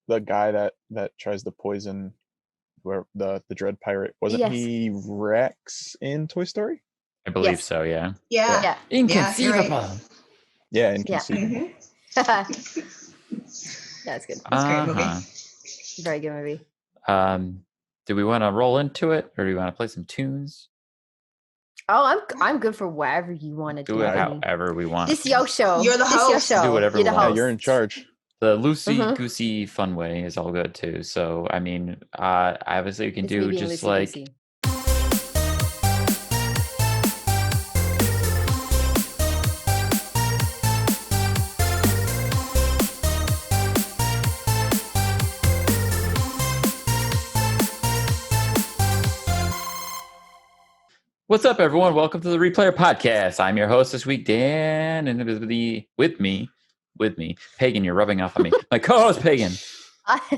the guy that tries to poison where the Dread Pirate? Wasn't Yes. he Rex in Toy Story? I believe Yes. so, yeah. Yeah. Inconceivable. Yeah, inconceivable. That's good. That's a great movie. Very good movie. Do we want to roll into it, or do we want to play some tunes? Oh, I'm good for whatever you want to do. Do it however we want. This your show. You're the This your host. show. Do whatever You're the we want. host. Yeah, you're in charge. The loosey-goosey fun way is all good, too. So, I mean, obviously you can It's me do being just loosey-goosey. like... What's up, everyone? Welcome to the Replayer Podcast. I'm your host this week, Dan, and with me, Pagan. You're rubbing off on me. My co-host, Pagan.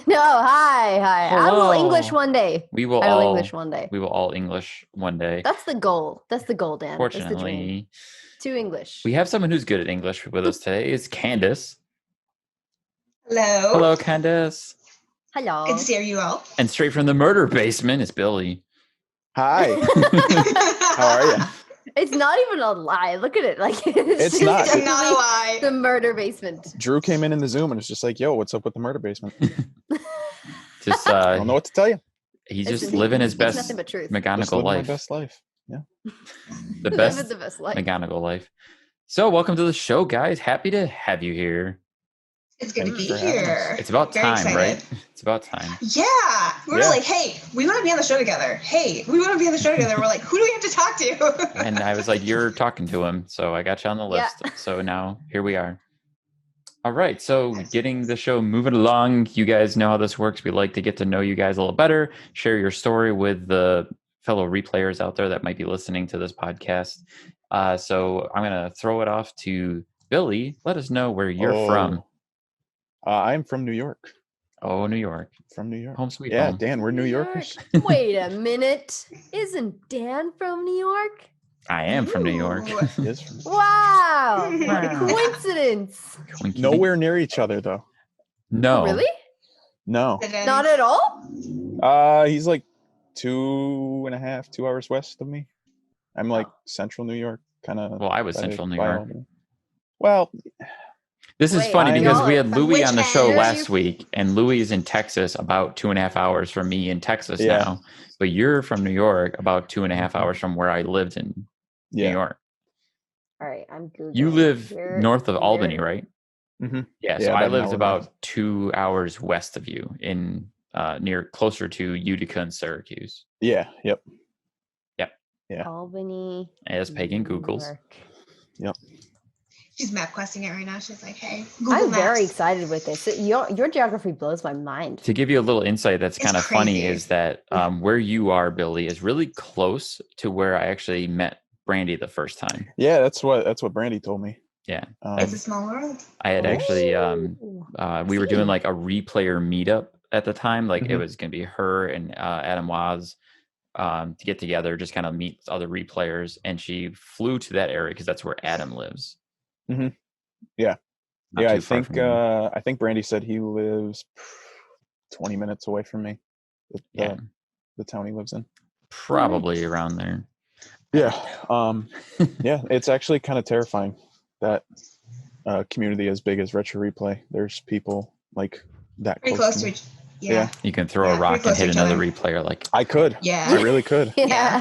No, hi. I will Hello. English one day. We will I will all English one day. We will all English one day. That's the goal. Dan. That's the dream. Fortunately, To English. we have someone who's good at English with us today. It's Candace. Hello. Hello, Candace. Hello. Good to see you all. And straight from the murder basement is Billy. Hi. How are you? It's not even a lie. Look at it. Like It's just not. It's not a lie. The murder basement. Drew came in the Zoom and was just like, "Yo, what's up with the murder basement?" Just I don't know what to tell you. he's It's just just- living his it's best nothing but truth. Just McGonagall living my life. best life. The Living best the best life. McGonagall life. So, welcome to the show, guys. Happy to have you here. It's good to Thanks be for having us. here. It's about Very time, excited. right? It's about time. Yeah. We were Yeah. like, hey, we want to be on the show together. Hey, we want to be on the show together. We're like, who do we have to talk to? And I was like, you're talking to him. So I got you on the Yeah. list. So now here we are. All right. So getting the show moving along. You guys know how this works. We like to get to know you guys a little better, share your story with the fellow replayers out there that might be listening to this podcast. So I'm going to throw it off to Billy. Let us know where you're from. I'm from New York. Oh, New York. From New York. Home sweet Yeah, home. Dan, we're New Yorkers. Wait a minute. Isn't Dan from New York? I am from New York. Ooh. He is from- Wow. What a Wow. coincidence. Winky dink. Nowhere near each other though. No. Really? No. Not at all? He's like 2 hours west of me. I'm like central New York, kind of. Well, I was central New York. Well, This is Wait, funny because y'all we are had from Louis which on the show end? last week, and Louis is in Texas, about 2.5 hours from me in Texas Yeah. now. But you're from New York, about 2.5 hours from where I lived in New yeah. York. All right, I'm Googling. You live Where- north of Albany, where- right? Mhm. Yeah. Yeah, So I about an lived hour about north. 2 hours west of you, in closer to Utica and Syracuse. Yeah. Yep. Yeah. Albany. As Pagan New Googles. York. She's map questing it right now. She's like, hey, Google I'm Maps. very excited with this. Your geography blows my mind. To give you a little insight that's It's kind of funny crazy. is that where you are, Billy, is really close to where I actually met Brandy the first time. Yeah, that's what Brandy told me. Yeah. It's a small world. I had actually Ooh. we were doing See. like a replayer meetup at the time. Like it Mhm. was going to be her and Adam Waz to get together, just kind of meet other replayers. And she flew to that area because that's where Adam lives. Mhm. Yeah. Not Yeah, too far from you. I think Brandy said he lives 20 minutes away from me. Yeah. The town he lives in. Probably around there. Yeah. Yeah, it's actually kind of terrifying that community as big as Retro Replay. There's people like that Pretty close close to to me. each. Yeah. You can throw Yeah, a pretty rock and close to hit each another other. replayer. Like I could. Yeah. I really could. Yeah.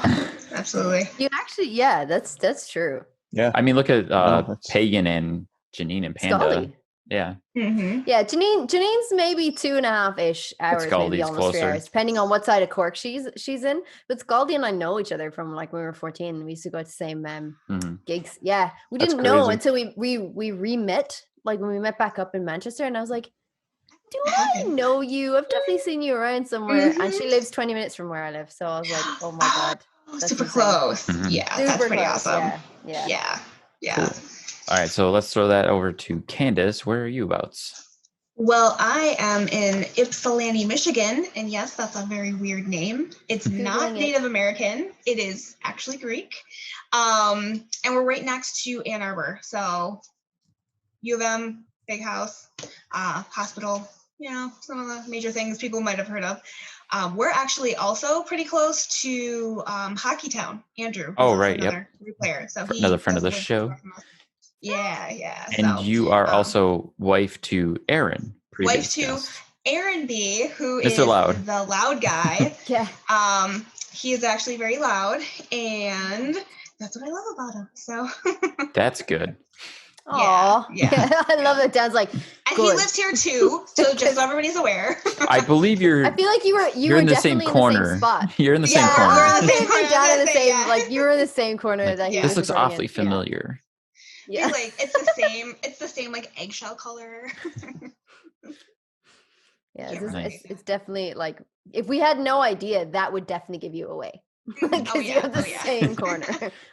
Absolutely. You actually, yeah, that's true. Yeah. I mean, look at that's- Pagan and Janine and Panda. Scaldy. Yeah. Mm-hmm. Yeah, Janine's maybe 2.5-ish hours, maybe Scaldy's almost 3 closer. hours, depending on what side of Cork she's in. But Scaldy and I know each other from like when we were 14. We used to go to the same Mhm. gigs. Yeah, we That's didn't know crazy. until we re-met, like when we met back up in Manchester, and I was like, "Do I happened? know you? I've definitely seen you around somewhere." And she Mhm. lives 20 minutes from where I live, so I was like, "Oh my god, that's super insane. close. Mhm. Yeah, that's super pretty close." awesome. Yeah. Yeah. Yeah. Cool. All right, so let's throw that over to Candace. Where are you abouts? Well, I am in Ypsilanti, Michigan, and yes, that's a very weird name. It's not Googling it. Native American. It is actually Greek. And we're right next to Ann Arbor. So U of M, big house, hospital, some of the major things people might have heard of. We're actually also pretty close to Hockey Town. Andrew, who's Oh, also right, yep. another replayer. So Another friend of the doesn't live show. far from us. Yeah. And So you are also wife to Aaron, previous wife to guest. Aaron B, who Mr. is Loud. the loud guy. Yeah. He is actually very loud, and that's what I love about him. So That's good. Aw. Yeah. I love that Dad's like, and good. he lives here too. So just so everybody's aware. I believe you're I feel like you you're were in the same definitely in the corner. same spot. You're in the same Yeah, corner. we're in the same Him corner. and Dad I are was the gonna say, same. yeah. Like you were in the same corner Like, that he this was looks reporting awfully in. familiar. He's like, it's the same like eggshell color. Yeah, Can't it's, remember. it's definitely like if we had no idea, that would definitely give you away. Because you're in the same corner.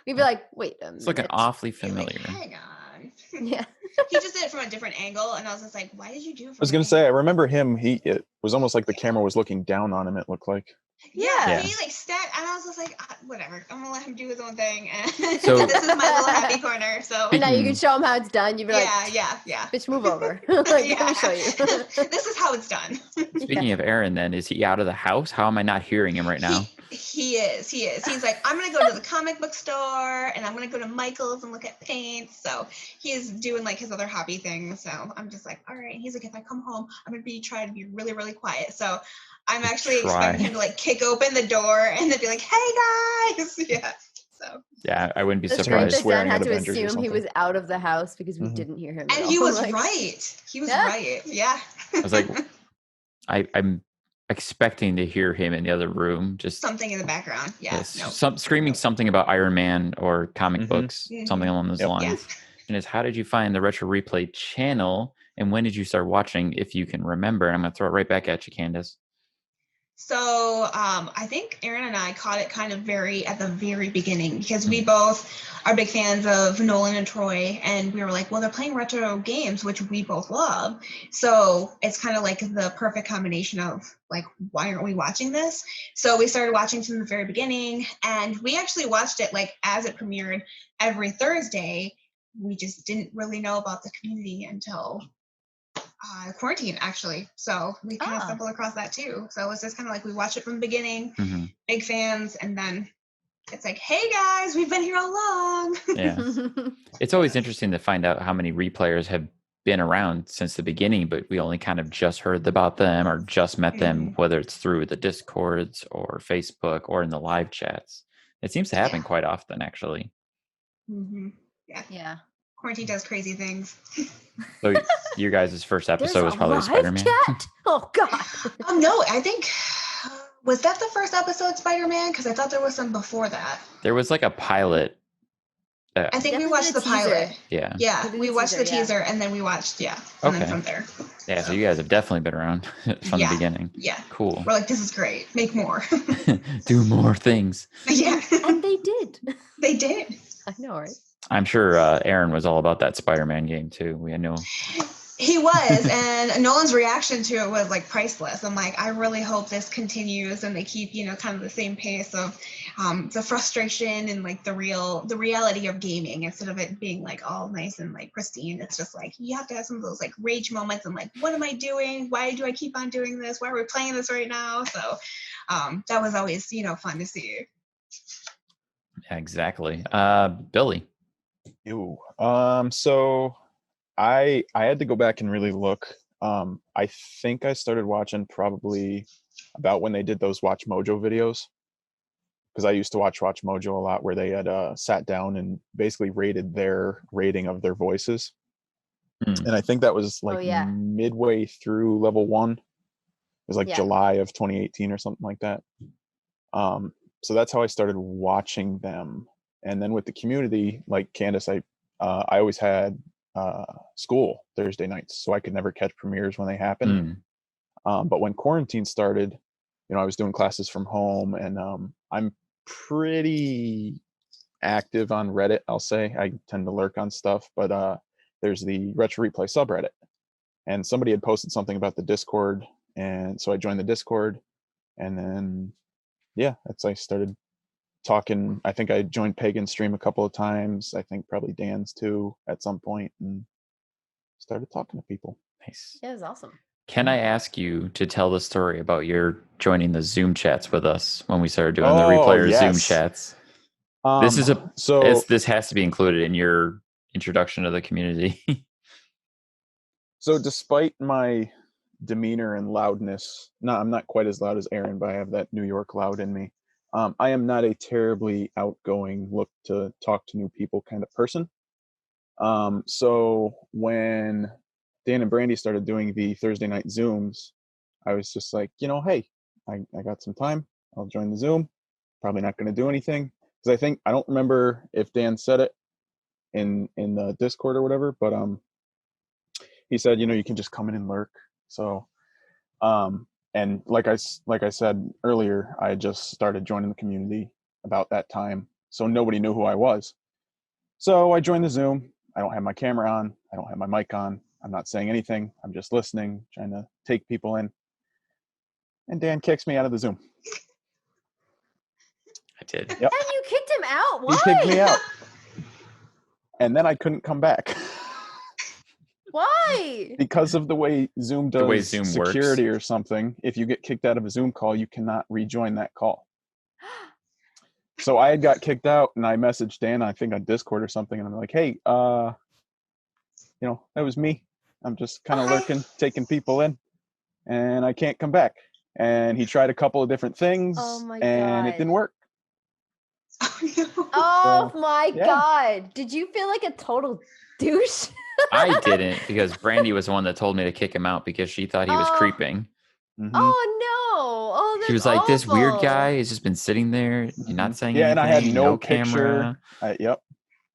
We'd be like, wait a minute. It's looking awfully He's like, familiar. hang on. Yeah. He just did it from a different angle, and I was just like, why did you do it from I was an gonna say, I angle? remember him. It was almost like the camera was looking down on him. It looked like. Yeah. He like stacked, and I was just like, whatever, I'm gonna let him do his own thing. And So- this is my little happy corner. So And now you can show him how it's done. You'd be like, yeah. bitch, move over. Like, let me show you. This is how it's done. Speaking of Aaron, then, is he out of the house? How am I not hearing him right now? He is. He's like, I'm gonna go to the comic book store, and I'm gonna go to Michael's and look at paints. So he's doing like his other hobby things. So I'm just like, all right. He's like, if I come home, I'm gonna try to be really, really quiet. So I'm actually expecting him to like kick open the door and then be like, hey guys. Yeah. So Yeah, I wouldn't be It's great surprised. that Dan Swearing had at to Avengers or assume he something. was out of the house because we Mhm. didn't hear him. and at he all. was Like, right. He was Yeah. right. Yeah. I was like, I'm expecting to hear him in the other room, just Something in the background. Yeah. yes, No. screaming something about Iron Man or comic Mhm. books, something along those Yep. lines. And is how did you find the Retro Replay channel, and when did you start watching, if you can remember? And I'm going to throw it right back at you, Candace. So I think Aaron and I caught it kind of at the very beginning because we both are big fans of Nolan and Troy, and we were like, well, they're playing retro games, which we both love. So it's kind of like the perfect combination of like, why aren't we watching this? So we started watching from the very beginning, and we actually watched it like as it premiered every Thursday. We just didn't really know about the community until quarantine, actually. So we kind of stumbled across that too. So it's just kind of like we watch it from the beginning, big fans, and then it's like, hey guys, we've been here all along. Yeah. It's always interesting to find out how many replayers have been around since the beginning, but we only kind of just heard about them or just met them, whether it's through the Discords or Facebook or in the live chats. It seems to happen quite often, actually. Yeah. Quarantine does crazy things. So your guys' first There's episode was a probably live Spider-Man. chat? Oh God. No, I think was that the first episode Spider-Man? Because I thought there was some before that. There was like a pilot. I think we Definitely watched the the pilot. Yeah. Yeah, We we did watched the teaser, yeah. teaser, and then we watched, and then from there. Yeah, so you guys have definitely been around from the beginning. Yeah. Cool. We're like, this is great. Make more. Do more things. Yeah. And they did. They did. I know, right? I'm sure Aaron was all about that Spider-Man game too. We had no. He was, and Nolan's reaction to it was like priceless. I'm like, I really hope this continues and they keep, kind of the same pace of the frustration and like the reality of gaming instead of it being like all nice and like pristine. It's just like you have to have some of those like rage moments and like, what am I doing? Why do I keep on doing this? Why are we playing this right now? So that was always, fun to see. Yeah, exactly. Billy. Ew. So I had to go back and really look. I think I started watching probably about when they did those Watch Mojo videos, because I used to watch Mojo a lot, where they had sat down and basically rated their rating of their voices. And I think that was like midway through level 1. It was like July of 2018 or something like that. So that's how I started watching them. And then with the community, like Candace, I always had school Thursday nights, so I could never catch premieres when they happened. But when quarantine started, I was doing classes from home, and I'm pretty active on Reddit, I'll say. I tend to lurk on stuff, but there's the Retro Replay subreddit, and somebody had posted something about the Discord, and so I joined the Discord, and then I started talking. I think I joined Pagan stream a couple of times. I think probably Dan's too at some point, and started talking to people. Nice. Yeah, it was awesome. Can I ask you to tell the story about your joining the Zoom chats with us when we started doing the replayer Zoom chats? This has to be included in your introduction to the community. So despite my demeanor and loudness, I'm not quite as loud as Aaron, but I have that New York loud in me. I am not a terribly outgoing, look to talk to new people kind of person. So when Dan and Brandy started doing the Thursday night Zooms, I was just like, hey, I got some time. I'll join the Zoom. Probably not going to do anything because I don't remember if Dan said it in the Discord or whatever, but he said, you can just come in and lurk. So, and like I said earlier, I just started joining the community about that time, so nobody knew who I was. So I joined the Zoom. I don't have my camera on. I don't have my mic on. I'm not saying anything. I'm just listening, trying to take people in. And Dan kicks me out of the Zoom. I did. Yep. And you kicked him out? Why? He kicked me out. And then I couldn't come back. Why? Because of the way Zoom does Zoom security works. Or something. If you get kicked out of a Zoom call, you cannot rejoin that call. So I had got kicked out, and I messaged Dan, I think on Discord or something, and I'm like, hey, that was me. I'm just kind of lurking, taking people in, and I can't come back. And he tried a couple of different things, and it didn't work. Oh my God. Did you feel like a total douche? I didn't, because Brandy was the one that told me to kick him out because she thought he was creeping. Mm-hmm. Oh no. Oh, that's She was like, awful. this weird guy has just been sitting there, not saying anything. And I had no camera. Yep.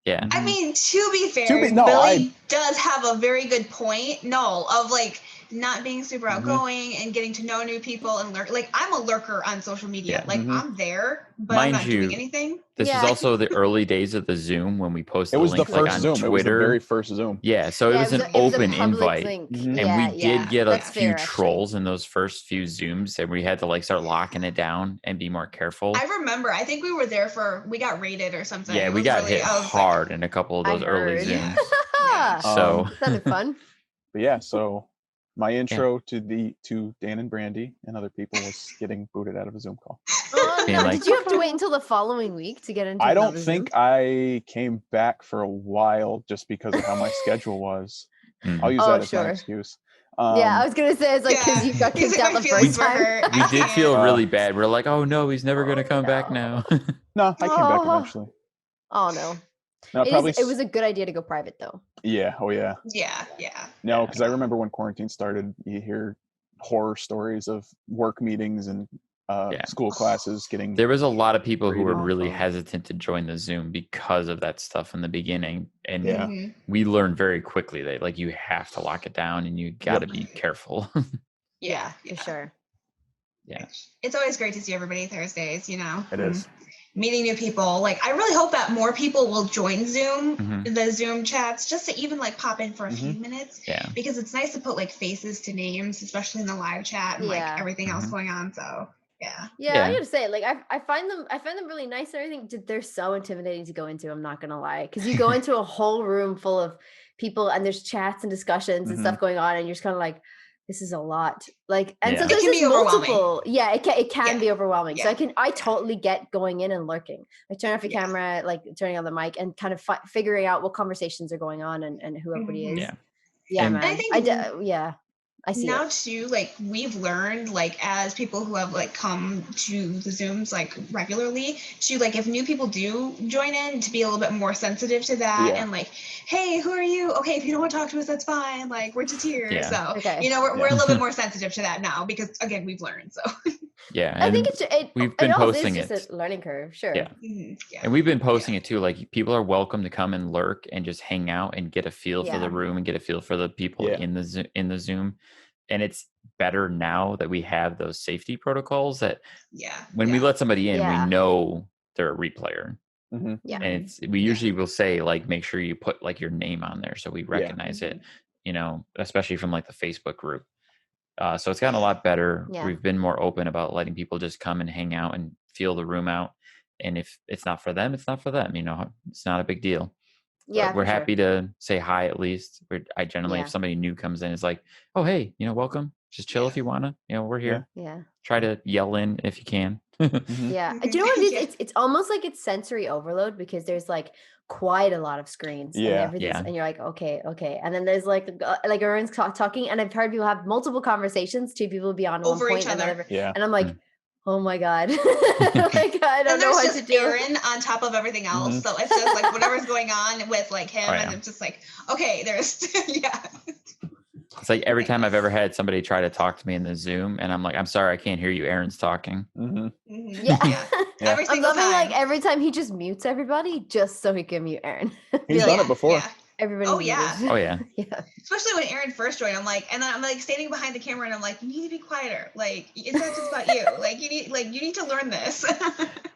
Yeah. I mean, to be fair, Billy does have a very good point. Of like not being super outgoing and getting to know new people and lurk. Like, I'm a lurker on social media. Like, I'm there, but I'm not doing anything. This is also the early days of the Zoom when we posted the link like on Zoom. Twitter. It was the very first Zoom. Yeah, so it was an open invite. Mm-hmm. And we did get a few trolls in those first few Zooms, and we had to like start locking it down and be more careful. I remember, I think we were there we got raided or something. Yeah, we got hit hard in a couple of those early Zooms. So sounded fun. But yeah, so my intro to Dan and Brandy and other people was getting booted out of a Zoom call. Oh, no. Did you have to wait until the following week to get into I don't think I came back for a while just because of how my schedule was. I'll use that as my excuse. I was going to say, it's like, because you got kicked out the first time. We did feel really bad. We're like, oh no, he's never going to come back now. No, I came back eventually. Oh no. No, it was a good idea to go private though. Yeah. Oh yeah. Yeah. No, because I remember when quarantine started, you hear horror stories of work meetings and school classes getting. There was a lot of people who were really hesitant to join the Zoom because of that stuff in the beginning, and we learned very quickly that like you have to lock it down and you got to be careful. Yeah, for sure. Yeah, it's always great to see everybody Thursdays. It is. Meeting new people. Like, I really hope that more people will join Zoom, the Zoom chats, just to even like pop in for a few minutes. Yeah. Because it's nice to put like faces to names, especially in the live chat and like everything else going on. So yeah, I gotta say, like I find them really nice and everything. They're so intimidating to go into, I'm not gonna lie. Because you go into a whole room full of people and there's chats and discussions and stuff going on, and you're just kind of like, this is a lot. Like, and so there's just multiple. Yeah, it can be overwhelming. Yeah. So I totally get going in and lurking. Like, turn off your camera, like turning on the mic, and kind of figuring out what conversations are going on and who everybody is. Yeah, man. I think I see now too, like, we've learned, like, as people who have like come to the Zooms like regularly, to like, if new people do join in, to be a little bit more sensitive to that and like, hey, who are you? Okay, if you don't want to talk to us, that's fine. Like, we're just here. Yeah. So we're a little bit more sensitive to that now because again, we've learned. So I think we've been posting it. It's a learning curve, sure. Yeah. And we've been posting it too. Like, people are welcome to come and lurk and just hang out and get a feel for the room and get a feel for the people in the Zoom. And it's better now that we have those safety protocols that when we let somebody in, we know they're a replayer. And we usually will say, like, make sure you put like your name on there so we recognize it, especially from like the Facebook group. So it's gotten a lot better. We've been more open about letting people just come and hang out and feel the room out. And if it's not for them, it's not for them. It's not a big deal. Yeah, but we're happy to say hi at least. I generally, if somebody new comes in, it's like, oh, hey, welcome. just chill if you want to. We're here. Yeah. Try to yell in if you can. Yeah. Do you know what it is? It's almost like it's sensory overload because there's like quite a lot of screens and everything's, and you're like, okay. And then there's like everyone's talking, and I've heard people have multiple conversations. Two people be on over one each point, other. and I'm like, oh my God. Like, I don't know what to do. Aaron on top of everything else. So it's just like whatever's going on with like him, and it's just like, okay, there's It's like every time I've ever had somebody try to talk to me in the Zoom, and I'm like, I'm sorry, I can't hear you. Aaron's talking. Yeah. Every I'm single loving time. like every time he just mutes everybody just so he can mute Aaron. He's done it before. Everybody. Oh yeah. Especially when Aaron first joined, I'm like standing behind the camera, and I'm like, you need to be quieter. Like, it's not just about you. Like, you need to learn this.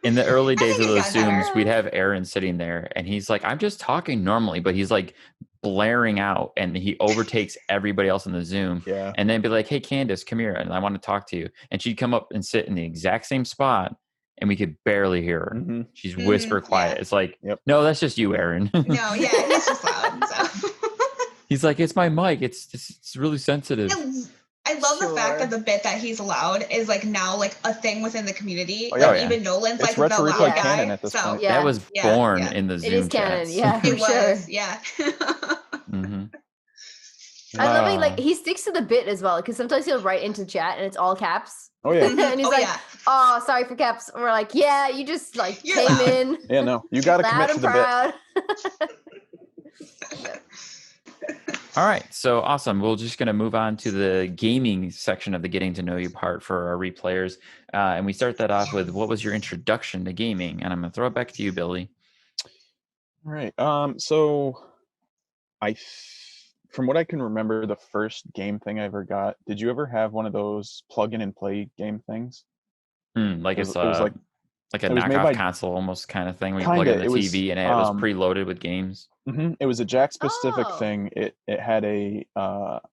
In the early days of those Zooms, we'd have Aaron sitting there, and he's like, I'm just talking normally, but he's like blaring out, and he overtakes everybody else in the Zoom. Yeah. And then be like, hey, Candace, come here, and I want to talk to you. And she'd come up and sit in the exact same spot, and we could barely hear her. She's whisper quiet. It's like, no, that's just you, Aaron. No, he's just loud. So. He's like, it's my mic. It's really sensitive. I love the fact that the bit that he's allowed is like now like a thing within the community. Even Nolan's it's like the loud guy. Canon at this point. That was born in the Zoom. It is canon, it was, I love it. Like, he sticks to the bit as well, because sometimes he'll write into chat and it's all caps. Oh yeah. And he's oh, sorry for caps. We're like, yeah, you just like came in. Yeah, no, you got to commit to the bit. All right, so awesome. We're just going to move on to the gaming section of the Getting to Know You part for our replayers. And we start that off with, what was your introduction to gaming? And I'm going to throw it back to you, Billy. All right. So from what I can remember, the first game thing I ever got, did you ever have one of those plug in and play game things? Like it was like a knockoff console almost kind of thing where you plug in the TV and it was preloaded with games. It was a Jack specific thing. It had a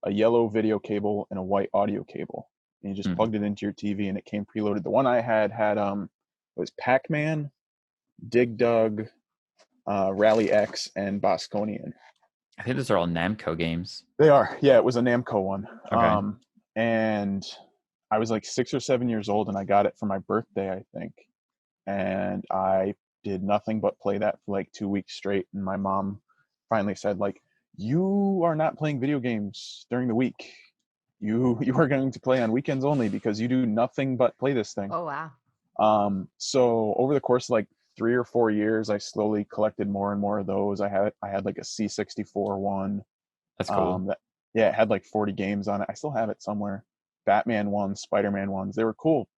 yellow video cable and a white audio cable. And you just plugged it into your TV and it came preloaded. The one I had was Pac-Man, Dig Dug, Rally X, and Bosconian. I think those are all Namco games. They are. Yeah, it was a Namco one. Okay. And I was like 6 or 7 years old, and I got it for my birthday, I think. And I did nothing but play that for like 2 weeks straight. And my mom finally said, like, you are not playing video games during the week. You are going to play on weekends only because you do nothing but play this thing. Oh, wow. So over the course of like 3 or 4 years, I slowly collected more and more of those. I had like a C64 one. That's cool. It had like 40 games on it. I still have it somewhere. Batman ones, Spider-Man ones. They were cool.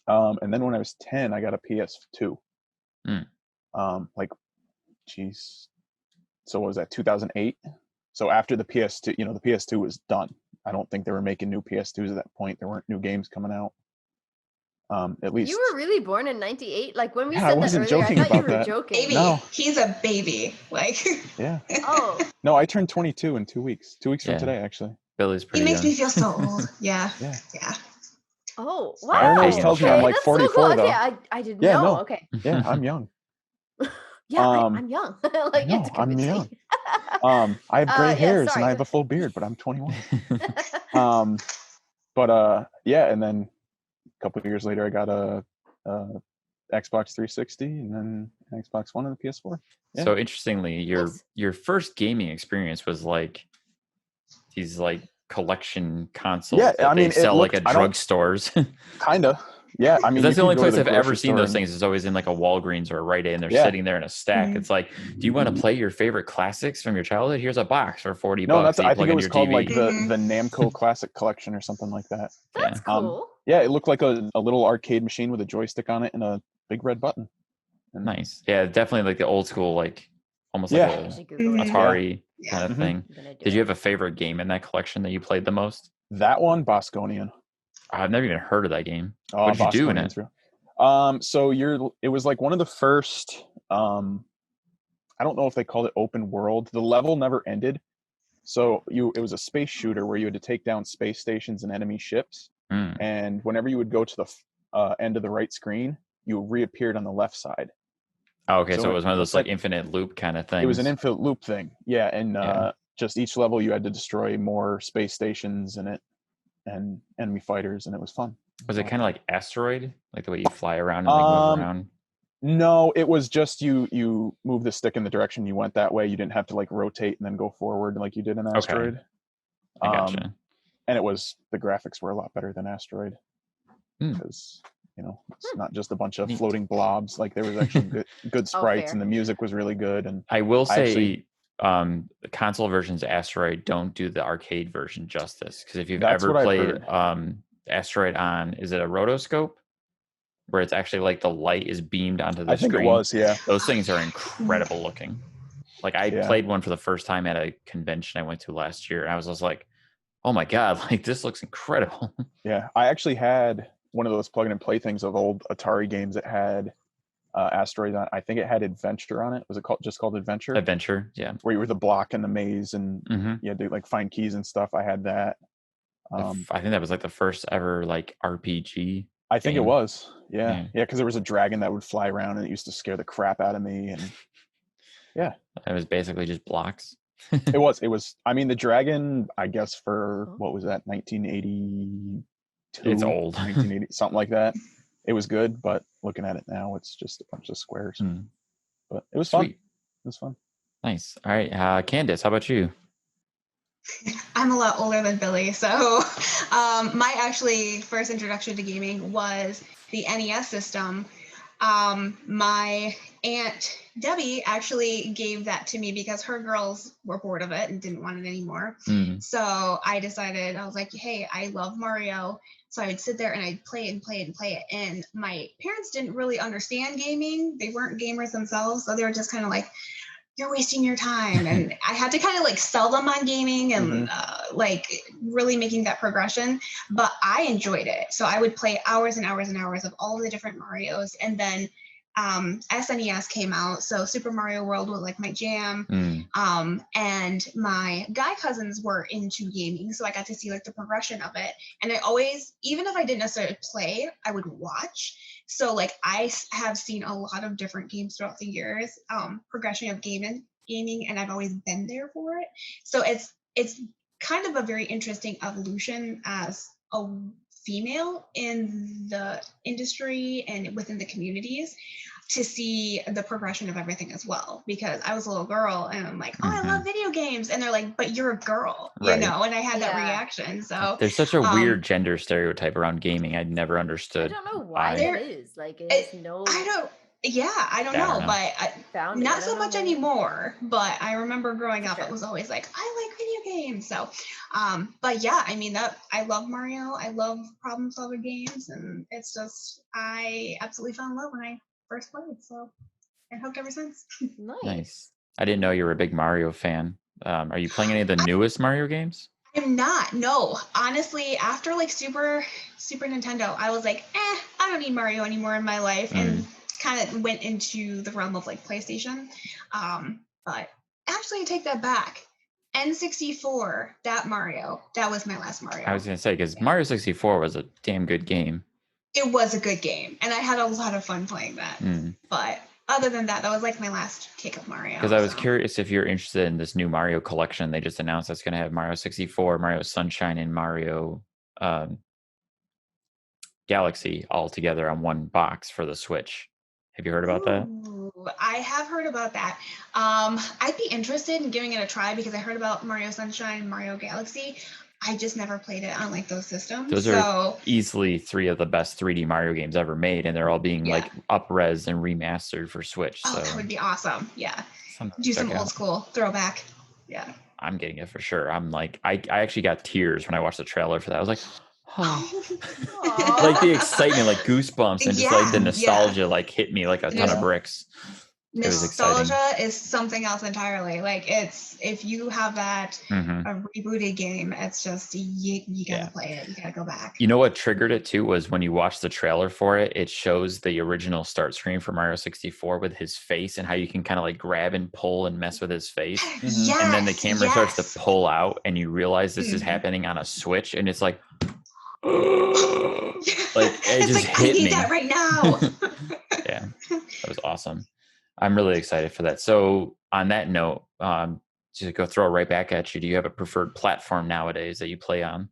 And then when I was 10, I got a PS2. So what was that, 2008? So after the PS2, the PS2 was done. I don't think they were making new PS2s at that point. There weren't new games coming out. At least you were really born in 98. Like, when we said I wasn't that earlier, joking I thought you about were that. joking. Baby, No. He's a baby. Like, yeah. Oh. No, I turned 22 in 2 weeks. 2 weeks from today, actually. Billy's pretty He makes young. me feel so old. Yeah. Oh, wow. Aaron always tells me I'm like that's 44 so cool. though. Okay, I didn't know. No. Okay. Yeah, I'm young. Yeah, I'm young. Like, no, I'm young. I have gray hairs and I have a full beard, but I'm 21. And then a couple of years later, I got a Xbox 360 and then an Xbox One and a PS4. Yeah. So interestingly, your first gaming experience was like these like collection consoles that they sell like at drugstores. Kinda. Yeah, I mean, that's the only place I've ever seen those things. Is always in like a Walgreens or a Rite Aid, and they're sitting there in a stack. It's like, do you want to play your favorite classics from your childhood? Here's a box for $40. No, I think it was called TV. like the Namco Classic Collection or something like that. That's cool. Yeah, it looked like a little arcade machine with a joystick on it and a big red button. And nice. Yeah, definitely like the old school, like almost like a Atari kind of thing. Did you have a favorite game in that collection that you played the most? That one, Bosconian. I've never even heard of that game. What did you do in it? It was like one of the first, I don't know if they called it open world. The level never ended. So it was a space shooter where you had to take down space stations and enemy ships. And whenever you would go to the end of the right screen, you reappeared on the left side. Oh, okay. So it was one of those like infinite loop kind of things. It was an infinite loop thing. Yeah. And just each level you had to destroy more space stations in it. and enemy fighters, and it was fun. Was it kind of like Asteroid, like the way you fly around and like move around? No, it was just you move the stick in the direction you went that way. You didn't have to like rotate and then go forward like you did in Asteroid. I gotcha. And the graphics were a lot better than Asteroid because it's not just a bunch of floating blobs. Like there was actually good sprites, and the music was really good. And I will say, the console versions of Asteroid don't do the arcade version justice, because if you've ever played Asteroid on, is it a rotoscope? Where it's actually like the light is beamed onto the screen. I think it was, yeah. Those things are incredible looking. Like I played one for the first time at a convention I went to last year, and I was just like, oh my God, like this looks incredible. Yeah, I actually had one of those plug and play things of old Atari games that had Asteroid on. I think it had Adventure on it. Was it called Adventure? Adventure, yeah. Where you were the block in the maze and you had to like find keys and stuff. I had that. I think that was like the first ever like RPG. I think it was. Yeah, because there was a dragon that would fly around and it used to scare the crap out of me. And yeah, it was basically just blocks. It was. I mean, the dragon, I guess for what was that, 1982? It's old. 1980, something like that. It was good, but looking at it now, it's just a bunch of squares. But it was fun. It was fun. Nice. All right, Candace, how about you? I'm a lot older than Billy, so my actually first introduction to gaming was the NES system. My aunt Debbie actually gave that to me because her girls were bored of it and didn't want it anymore. So I decided, I was like, hey, I love Mario. So I would sit there and I'd play it and play it and play it. And my parents didn't really understand gaming. They weren't gamers themselves. So they were just kind of like, you're wasting your time. And I had to kind of like sell them on gaming and like really making that progression. But I enjoyed it. So I would play hours and hours and hours of all the different Marios. And then SNES came out. So Super Mario World was like my jam. And my guy cousins were into gaming. So I got to see like the progression of it. And I always, even if I didn't necessarily play, I would watch. So like I have seen a lot of different games throughout the years, progression of gaming, and I've always been there for it. So it's kind of a very interesting evolution as a female in the industry and within the communities to see the progression of everything as well. Because I was a little girl and I'm like, oh, I love video games. And they're like, but you're a girl, you know, and I had that reaction. So there's such a weird gender stereotype around gaming. I'd never understood. I don't know why there is. Like, it's no. I don't know, but not so much anymore. But I remember growing up, it was always like, I like video games. So, but yeah, I mean, I love Mario. I love problem solver games. And it's just, I absolutely fell in love when I first played. So, and hooked ever since. Nice. I didn't know you were a big Mario fan. Are you playing any of the newest Mario games? I'm not. No, honestly, after like Super Nintendo, I was like, I don't need Mario anymore in my life, and kind of went into the realm of like PlayStation. But actually, I take that back. N64, that Mario, that was my last Mario. I was gonna say, because Mario 64 was a damn good game. It was a good game, and I had a lot of fun playing that. But other than that, that was like my last kick of Mario. Because I was curious if you're interested in this new Mario collection. They just announced that's going to have Mario 64, Mario Sunshine, and Mario Galaxy all together on one box for the Switch. Have you heard about that? I have heard about that. I'd be interested in giving it a try because I heard about Mario Sunshine and Mario Galaxy. I just never played it on like those systems. Those are easily 3 of the best 3D Mario games ever made, and they're all being like up-res and remastered for Switch. Oh, that would be awesome. Yeah. Do some old school throwback. Yeah. I'm getting it for sure. I'm like, I actually got tears when I watched the trailer for that. I was like, like the excitement, like goosebumps, and just like the nostalgia like hit me like a ton of bricks. Nostalgia is something else entirely. Like it's, if you have that a rebooted game, it's just you gotta play it. You gotta go back. You know what triggered it too was when you watch the trailer for it. It shows the original start screen for Mario 64 with his face and how you can kind of like grab and pull and mess with his face. And then the camera starts to pull out, and you realize this is happening on a Switch, and it's like. Like it just like, hit I need me that right now. Yeah, that was awesome. I'm really excited for that. So on that note, to go throw it right back at you, do you have a preferred platform nowadays that you play on?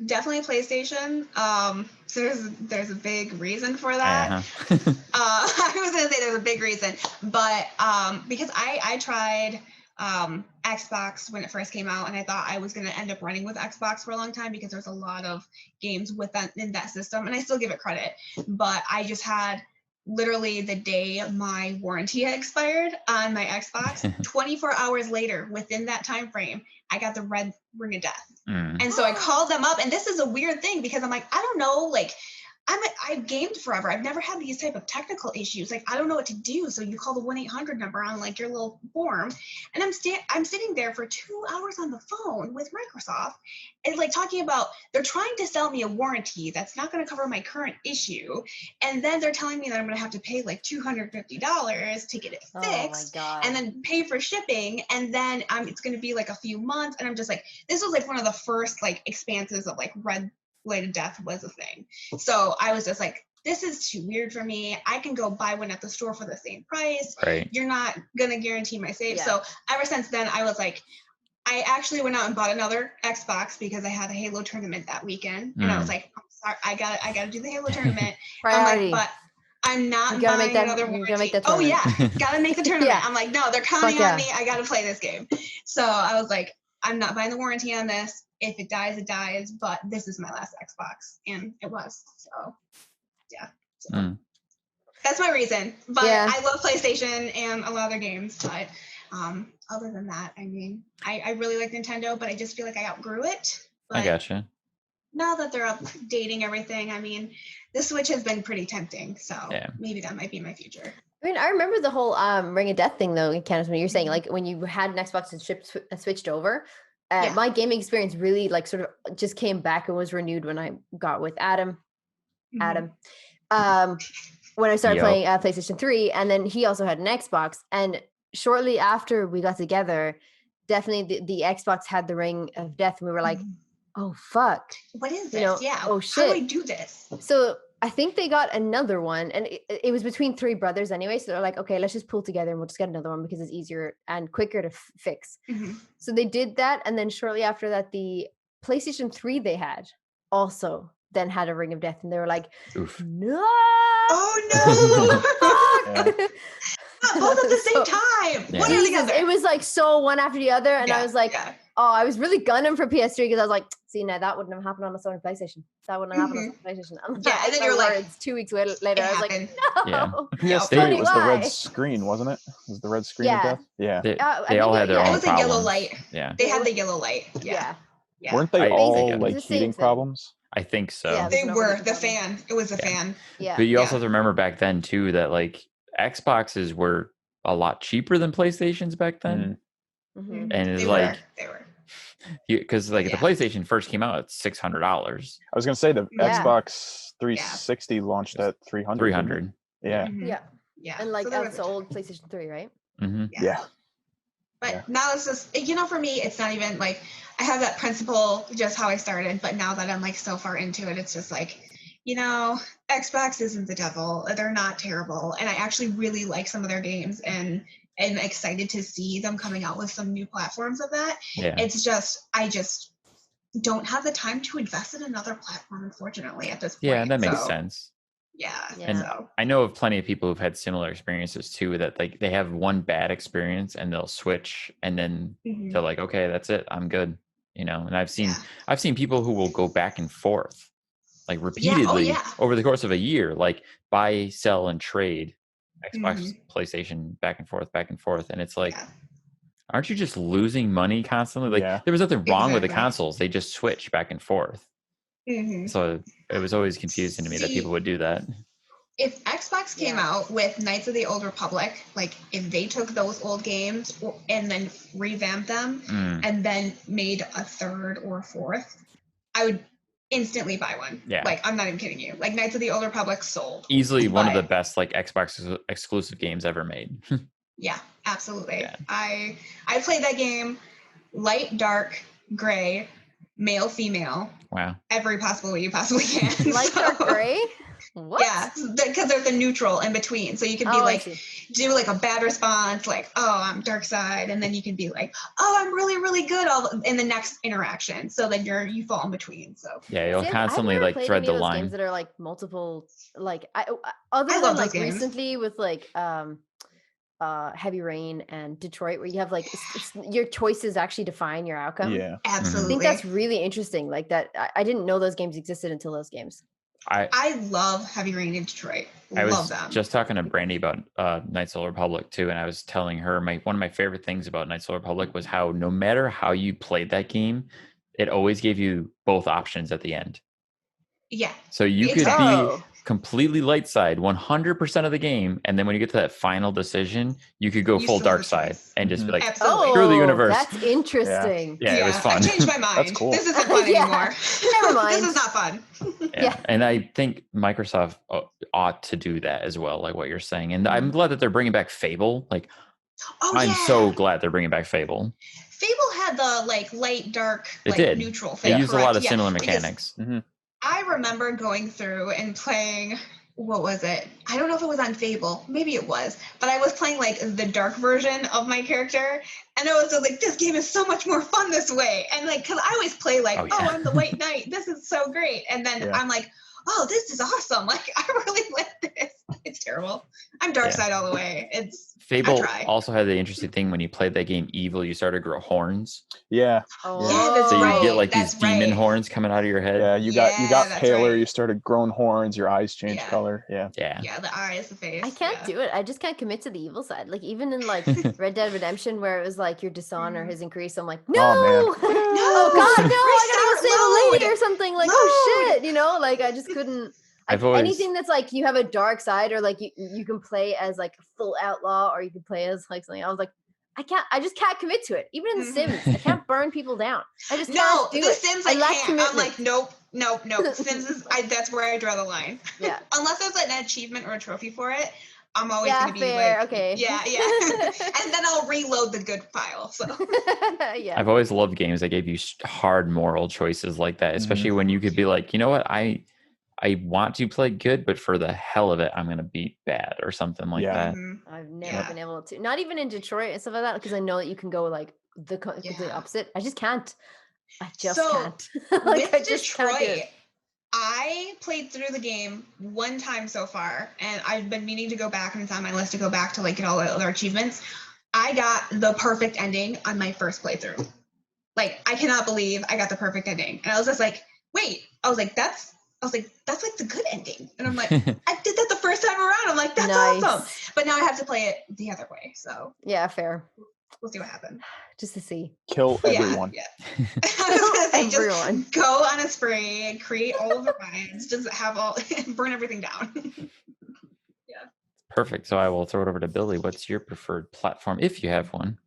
definitely PlayStation. So there's a big reason for that. I was gonna say there's a big reason, but because I tried Xbox when it first came out, and I thought I was gonna end up running with Xbox for a long time because there's a lot of games in that system, and I still give it credit. But I just had literally the day my warranty had expired on my Xbox, 24 hours later, within that time frame, I got the red ring of death. And so I called them up, and this is a weird thing because I'm like, I don't know, like I've gamed forever. I've never had these type of technical issues. Like, I don't know what to do. So you call the 1-800 number on like your little form, and I'm sitting there for 2 hours on the phone with Microsoft, and like talking about they're trying to sell me a warranty that's not going to cover my current issue, and then they're telling me that I'm going to have to pay like $250 to get it fixed, and then pay for shipping, and then it's going to be like a few months, and I'm just like, this was like one of the first like expanses of like red light of death was a thing. So I was just like, this is too weird for me. I can go buy one at the store for the same price. Right. You're not going to guarantee my save. Yeah. So ever since then, I was like, I actually went out and bought another Xbox because I had a Halo tournament that weekend. And I was like, I'm sorry, I got to do the Halo tournament. I'm like, but I'm not buying another warranty. Oh yeah, got to make the tournament. I'm like, no, they're counting on me. I got to play this game. So I was like, I'm not buying the warranty on this. If it dies, it dies. But this is my last Xbox, and it was. So, yeah. So that's my reason. But I love PlayStation and a lot of their games. But other than that, I mean, I really like Nintendo, but I just feel like I outgrew it. But I gotcha. Now that they're updating everything, I mean, the Switch has been pretty tempting. So maybe that might be my future. I mean, I remember the whole Ring of Death thing, though, Candace, when you're saying, like, when you had an Xbox and switched over, my gaming experience really, like, sort of just came back and was renewed when I got with Adam. When I started playing PlayStation 3, and then he also had an Xbox. And shortly after we got together, definitely the Xbox had the Ring of Death, and we were like, oh, fuck. What is this? Oh, shit. How do I do this? So I think they got another one, and it was between three brothers anyway. So they're like, okay, let's just pull together and we'll just get another one because it's easier and quicker to fix. So they did that. And then shortly after that, the PlayStation 3 they had also then had a Ring of Death. And they were like, no. Oh, no. Both at the same time. One or the other. It was like so one after the other. And I was like, oh, I was really gunning for PS3 because I was like, see, now that wouldn't have happened on a Sony PlayStation. That wouldn't have happened on a PlayStation. And then you're like, 2 weeks later, I was like, no. PS3 was the red screen, wasn't it? Was the red screen of death? Yeah. They all had their own problems. It was a yellow light. Yeah. They had the yellow light. Yeah. Weren't they all like heating problems? I think so. Yeah, they were the fan. It was a fan. Yeah. But you also have to remember back then too that like Xboxes were a lot cheaper than PlayStations back then. And it's they were. Because like the PlayStation first came out at $600. I was gonna say the Xbox 360 launched at 300. 300. Yeah. Yeah. And like that's the old PlayStation 3, right? Yeah. But now it's just, for me, it's not even like I have that principle just how I started. But now that I'm like so far into it, it's just like, Xbox isn't the devil. They're not terrible. And I actually really like some of their games and am excited to see them coming out with some new platforms of that. It's just, I just don't have the time to invest in another platform, unfortunately, at this point. Yeah, that makes sense. Yeah. And I know of plenty of people who've had similar experiences too, that like they have one bad experience and they'll switch and then they're like, okay, that's it. I'm good. And I've seen people who will go back and forth like repeatedly over the course of a year, like buy, sell, and trade Xbox, PlayStation, back and forth. And it's like, aren't you just losing money constantly? Like there was nothing wrong with the consoles. They just switch back and forth. So it was always confusing to me that people would do that. If Xbox came out with Knights of the Old Republic, like if they took those old games and then revamped them and then made a third or a fourth, I would instantly buy one. Yeah. Like, I'm not even kidding you. Like Knights of the Old Republic sold. Easily one of the best like Xbox exclusive games ever made. Yeah, absolutely. Yeah. I played that game light, dark, gray, male, female, Wow. every possible way you possibly can. Light dark gray? What? Yeah, because there's a neutral in between. So you can be do like a bad response, like, oh, I'm dark side. And then you can be like, oh, I'm really, really good in the next interaction. So then you fall in between. So yeah, you'll See, constantly I've never like played thread any the of those line. games that are like multiple, like other I than love like those games. recently with like Heavy Rain and Detroit, where you have like your choices actually define your outcome. Yeah. I absolutely. think that's really interesting. Like that, I didn't know those games existed until those games. I love Heavy Rain in Detroit. I Love was them. just talking to Brandy about Knights of the Republic too, and I was telling her one of my favorite things about Knights of the Republic was how no matter how you played that game, it always gave you both options at the end. Yeah. So you could Oh. be completely light side 100% of the game, and then when you get to that final decision, you could go You full still have dark a side choice. and just be like, Absolutely. screw the universe. That's interesting. Yeah, it was I fun. changed my mind. That's cool. This isn't fun Yeah. anymore. Never mind. This is not fun. Yeah. And I think Microsoft ought to do that as well, like what you're saying. And I'm Mhm. glad that they're bringing back Fable. Like, Oh, I'm yeah. so glad they're bringing back Fable. Fable had the like light, dark, It like did. neutral They thing. used a lot correct? of Yeah, similar because mechanics. I remember going through and playing, what was it? I don't know if it was on Fable. Maybe it was. But I was playing like the dark version of my character. And I was just like, this game is so much more fun this way. And like, because I always play like, Oh, yeah. I'm the white knight. This is so great. And then I'm like, oh, this is awesome. Like, I really like this. It's terrible. I'm dark side all the way. Fable also had the interesting thing when you played that game Evil, you started to grow horns. Yeah. Oh. Yeah, that's So you right. get like That's these demon right. horns coming out of your head. Yeah, you got that's paler, right. you started growing horns, your eyes changed Yeah. color. Yeah. Yeah, the eyes, the face. I can't do it. I just can't commit to the evil side. Like even in like Red Dead Redemption, where it was like your dishonor has increased. I'm like, no, Oh, man. oh god, no, I gotta go save a lady Reset or something. Like, Load. oh shit, like I just couldn't. I've always- anything that's like you have a dark side, or like you can play as like a full outlaw, or you can play as like something. I was like, I just can't commit to it. Even in The Sims, I can't burn people down. I just can't do the it. Sims I lack can't. commitment. I'm like, nope. Sims is that's where I draw the line. Yeah. Unless there's like an achievement or a trophy for it, I'm always Yeah, gonna be fair, like, okay. yeah. And then I'll reload the good file. So Yeah. I've always loved games that gave you hard moral choices like that, especially when you could be like, you know what, I want to play good, but for the hell of it, I'm going to be bad or something like that. I've never been able to, not even in Detroit and stuff like that, because I know that you can go like the complete opposite. I just can't. I just can't. With I just can't do Detroit, it. I played through the game one time so far, and I've been meaning to go back, and it's on my list to go back to like get all the other achievements. I got the perfect ending on my first playthrough. Like, I cannot believe I got the perfect ending. And I was just like, wait, that's like the good ending. And I'm like, I did that the first time around. I'm like, that's awesome. But now I have to play it the other way. So yeah, fair. We'll see what happens. Just to see. Kill everyone. Yeah. I was gonna say, everyone. Just go on a spree, create all of the riots, just burn everything down. Perfect. So I will throw it over to Billy. What's your preferred platform, if you have one?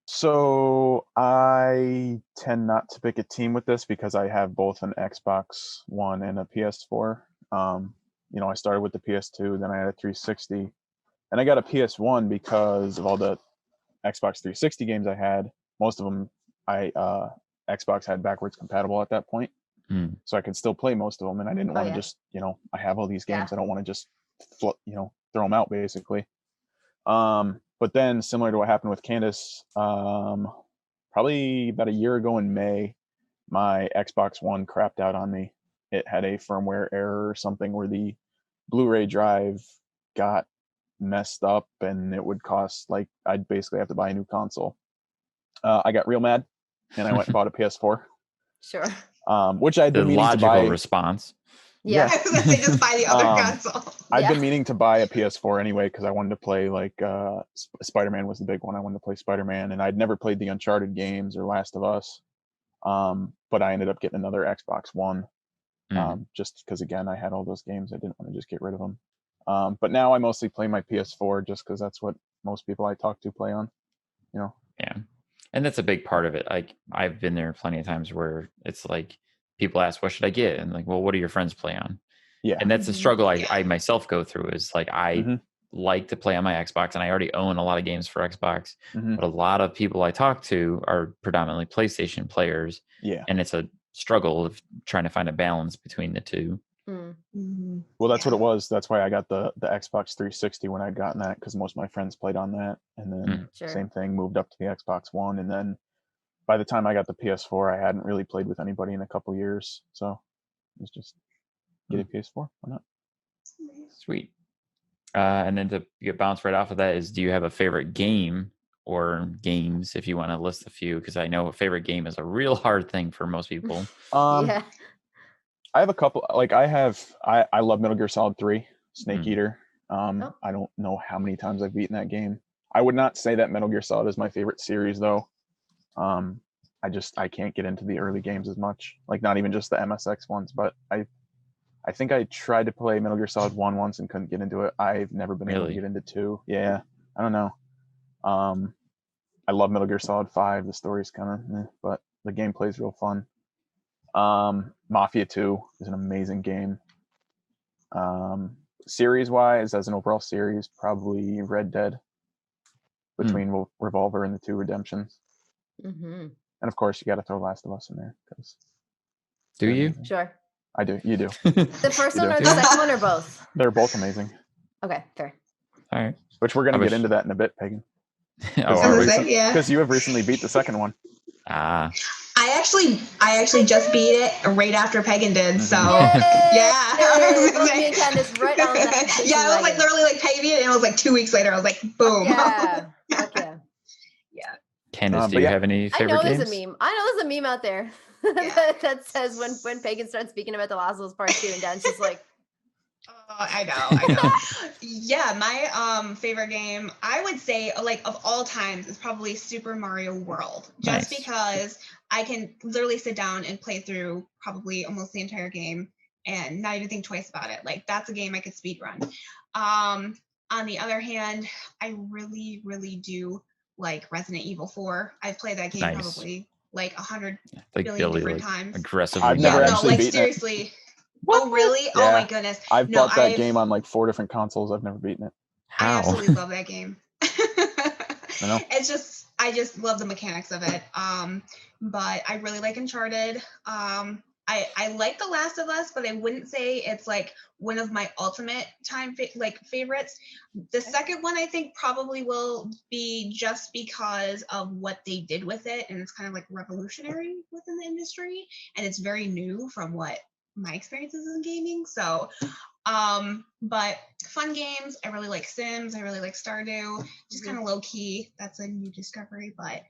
So I tend not to pick a team with this because I have both an Xbox One and a PS4. I started with the PS2, then I had a 360, and I got a PS1 because of all the Xbox 360 games I had. Most of them Xbox had backwards compatible at that point, so I could still play most of them, and I didn't want to just, I have all these games. I don't want to just throw them out basically. But then, similar to what happened with Candace, probably about a year ago in May, my Xbox One crapped out on me. It had a firmware error or something where the Blu-ray drive got messed up, and it would cost, like, I'd basically have to buy a new console. I got real mad, and I went and bought a PS4. Sure. Which I'd been meaning to buy. Logical response. Yeah. I was gonna say, just buy the other console. I've been meaning to buy a PS4 anyway because I wanted to play like Spider-Man was the big one. I wanted to play Spider-Man, and I'd never played the Uncharted games or Last of Us. But I ended up getting another Xbox One just because, again, I had all those games. I didn't want to just get rid of them. But now I mostly play my PS4 just because that's what most people I talk to play on. Yeah, and that's a big part of it. Like, I've been there plenty of times where it's like people ask, what should I get? And like, well, what do your friends play on? Yeah. And that's a struggle I myself go through, is like, I like to play on my Xbox, and I already own a lot of games for Xbox, but a lot of people I talk to are predominantly PlayStation players. Yeah. And it's a struggle of trying to find a balance between the two. Well, that's what it was. That's why I got the Xbox 360 when I'd gotten that, because most of my friends played on that, and then same thing, moved up to the Xbox One, and then by the time I got the PS4, I hadn't really played with anybody in a couple years, so it was just get a PS4. Why not? Sweet. And then to get bounced right off of that is, do you have a favorite game or games, if you want to list a few? Because I know a favorite game is a real hard thing for most people. Yeah. I have a couple. Like I love Metal Gear Solid 3, Snake Eater. I don't know how many times I've beaten that game. I would not say that Metal Gear Solid is my favorite series though. I can't get into the early games as much. Like not even just the MSX ones, but I think I tried to play Metal Gear Solid 1 once and couldn't get into it. I've never been able to get into 2. Yeah, I don't know. I love Metal Gear Solid 5. The story's kind of, but the gameplay's real fun. Mafia 2 is an amazing game. Series wise, as an overall series, probably Red Dead, between Revolver and the 2 Redemptions. And of course, you got to throw Last of Us in there. Do you? Amazing. Sure. I do. You do. The first one or the second one or both? They're both amazing. Okay, fair. All right. Which we're going to get into that in a bit, Pagan. Yeah. Because you have recently beat the second one. Ah. I actually just beat it right after Pagan did, so yeah. Both me and Candace right on that. Yeah, I was like literally like Pagan, and it was like 2 weeks later. I was like, boom. Yeah. Okay. Yeah. Candace, do you have any favorite games? There's a meme. I know there's a meme out there that says when Pagan starts speaking about The Last of Us Part 2, and Dan's just like, I know. Yeah, my favorite game, I would say, like, of all times, is probably Super Mario World. Just because I can literally sit down and play through probably almost the entire game and not even think twice about it. Like, that's a game I could speedrun. On the other hand, I really, really do like Resident Evil 4. I've played that game probably like 100 billion different times. Aggressively. I've never actually beaten seriously. it. Oh, really? Yeah. Oh, my goodness. I've bought that game on like 4 different consoles. I've never beaten it. How? I absolutely love that game. I know. I just love the mechanics of it. But I really like Uncharted. I like The Last of Us, but I wouldn't say it's like one of my ultimate favorites. The second one I think probably will be just because of what they did with it, and it's kind of like revolutionary within the industry, and it's very new from what my experiences in gaming. So but fun games, I really like Sims, I really like Stardew, just kind of low key. That's a new discovery, but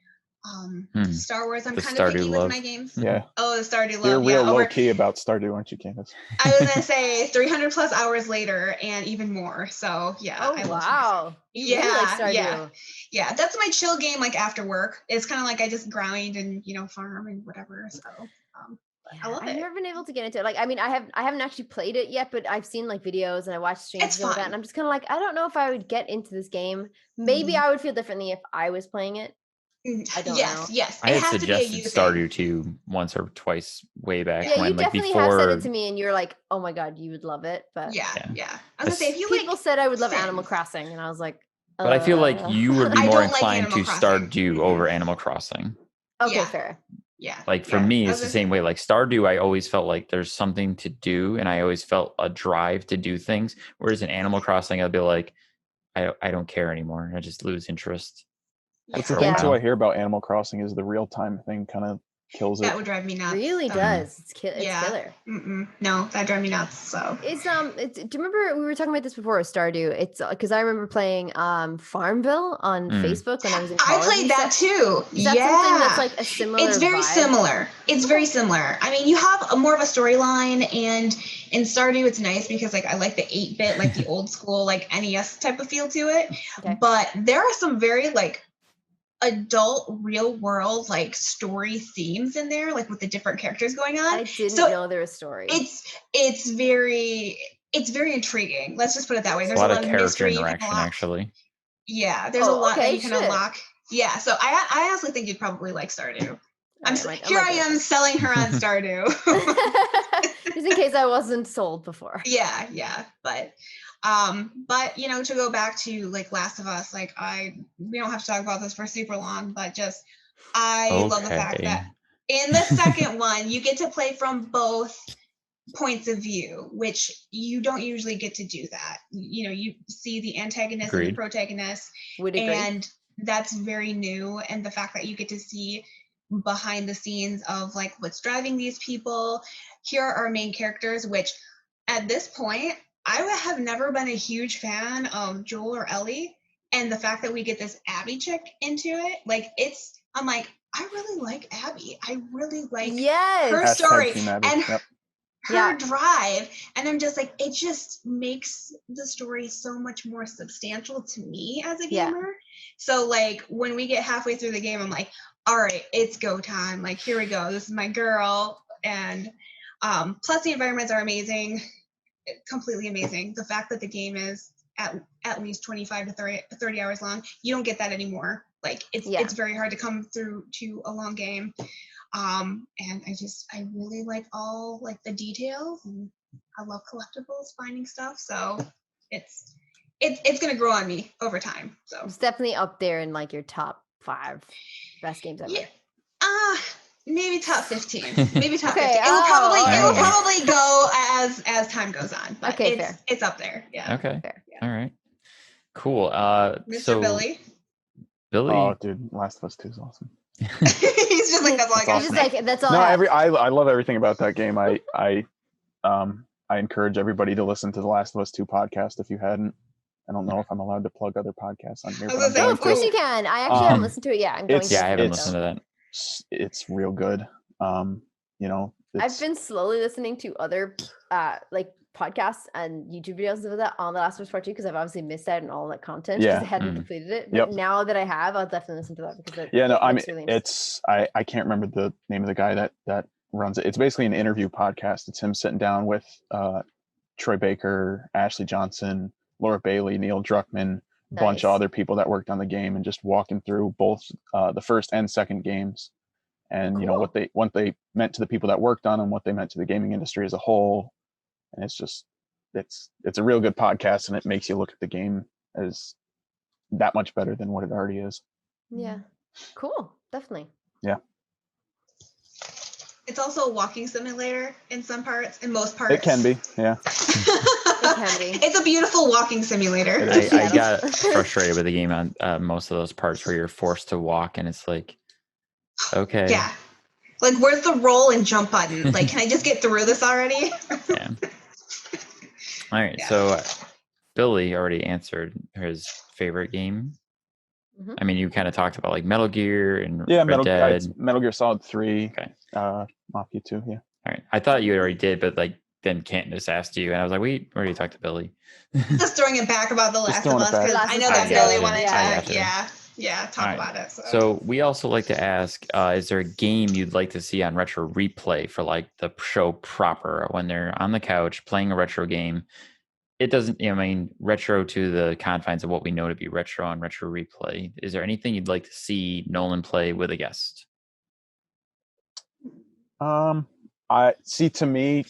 Star Wars, I'm kind of picky with my games. Yeah. Oh, the Stardew love. You're real low key about Stardew, aren't you, Candace? I was gonna say 300 plus hours later and even more. So yeah. Oh wow. Yeah. Really like Stardew. Yeah. That's my chill game, like after work. It's kind of like I just grind and farm and whatever. So I love it. I've never been able to get into it. Like, I mean, I haven't actually played it yet, but I've seen like videos and I watched streams and all that, and I'm just kind of like, I don't know if I would get into this game. Maybe I would feel differently if I was playing it. I don't know. Yes. I had suggested Stardew to you once or twice way back when, you like definitely before. have said it to me, and you're like, "Oh my god, you would love it." But yeah. I was gonna say, if you people said I would love Animal Crossing, and I was like, but I feel like you would be more inclined to Stardew over Animal Crossing. Okay, fair. Yeah. Like for me, it's the same way. Like Stardew, I always felt like there's something to do, and I always felt a drive to do things. Whereas in Animal Crossing, I'd be like, I don't care anymore. I just lose interest. That's the thing too I hear about Animal Crossing is the real time thing kind of kills it. That would drive me nuts. Really does. It's killer. No, that drive me nuts. So it's do you remember we were talking about this before Stardew? It's because I remember playing Farmville on Facebook when I was in college. I played that too. Is that something that's like a similar It's very similar. It's very similar. I mean, you have a more of a storyline, and in Stardew it's nice because like I like the 8-bit, like the old school like NES type of feel to it. Okay. But there are some very like adult real world like story themes in there, like with the different characters going on. I didn't know there was story. It's very intriguing. Let's just put it that way. There's a lot of character interaction actually. Yeah, there's a lot that you can unlock. Yeah, so I honestly think you'd probably like Stardew. I am selling her on Stardew. Just in case I wasn't sold before. Yeah, but to go back to like Last of Us, like we don't have to talk about this for super long, but just I love the fact that In the second one, you get to play from both points of view, which you don't usually get to do that. You know, you see the antagonist and the protagonist, Would agree. and that's very new. And the fact that you get to see behind the scenes of like what's driving these people. Here are our main characters, which at this point, I have never been a huge fan of Joel or Ellie. And the fact that we get this Abby chick into it, like I'm like, I really like Abby. I really like her story and her drive. And I'm just like, it just makes the story so much more substantial to me as a gamer. So like when we get halfway through the game, I'm like, all right, it's go time. Like, here we go. This is my girl. And plus the environments are amazing, completely amazing. The fact that the game is at least 25 to 30 hours long, you don't get that anymore. Like it's very hard to come through to a long game. And I really like all like the details, and I love collectibles, finding stuff. So it's gonna grow on me over time. So it's definitely up there in like your top 5 best games ever. Yeah. Maybe top 15. Maybe top 15. It will probably go as time goes on. But okay, it's up there. Yeah. Okay. Fair. Yeah. All right. Cool. Mr. Billy. Oh, dude, Last of Us 2 is awesome. He's just like, that's all I got. Just like that's all. No, I love everything about that game. I encourage everybody to listen to the Last of Us 2 podcast if you hadn't. I don't know if I'm allowed to plug other podcasts on here. No, of course you can. I actually haven't listened to it yet. I haven't listened to that. It's real good. You know, I've been slowly listening to other like podcasts and YouTube videos of that on The Last of Us Part 2 because I've obviously missed out on all that content because I hadn't completed it. But now that I have, I'll definitely listen to that because I mean, really I can't remember the name of the guy that runs it. It's basically an interview podcast. It's him sitting down with Troy Baker, Ashley Johnson, Laura Bailey, Neil Druckmann, a bunch of other people that worked on the game, and just walking through both the first and second games, and you know what they meant to the people that worked on them, what they meant to the gaming industry as a whole. And it's a real good podcast, and it makes you look at the game as that much better than what it already is. Yeah, cool, definitely. Yeah. It's also a walking simulator in some parts, in most parts. It can be, yeah. It can be. It's a beautiful walking simulator. I got frustrated with the game on most of those parts where you're forced to walk, and it's like, okay. Yeah. Like, where's the roll and jump button? Like, can I just get through this already? Yeah. All right. Yeah. So Billy already answered his favorite game. Mm-hmm. I mean, you kind of talked about like Metal Gear and Red Dead. Metal Gear Solid 3. Okay. Mafia 2, yeah. All right. I thought you already did, but like then Candace asked you, and I was like, we already talked to Billy. Just throwing it back about The Last of Us because I know that Billy wanted to talk about it. So we also like to ask, is there a game you'd like to see on Retro Replay for like the show proper when they're on the couch playing a retro game? It doesn't, I mean, retro to the confines of what we know to be retro on Retro Replay. Is there anything you'd like to see Nolan play with a guest? I see, to me,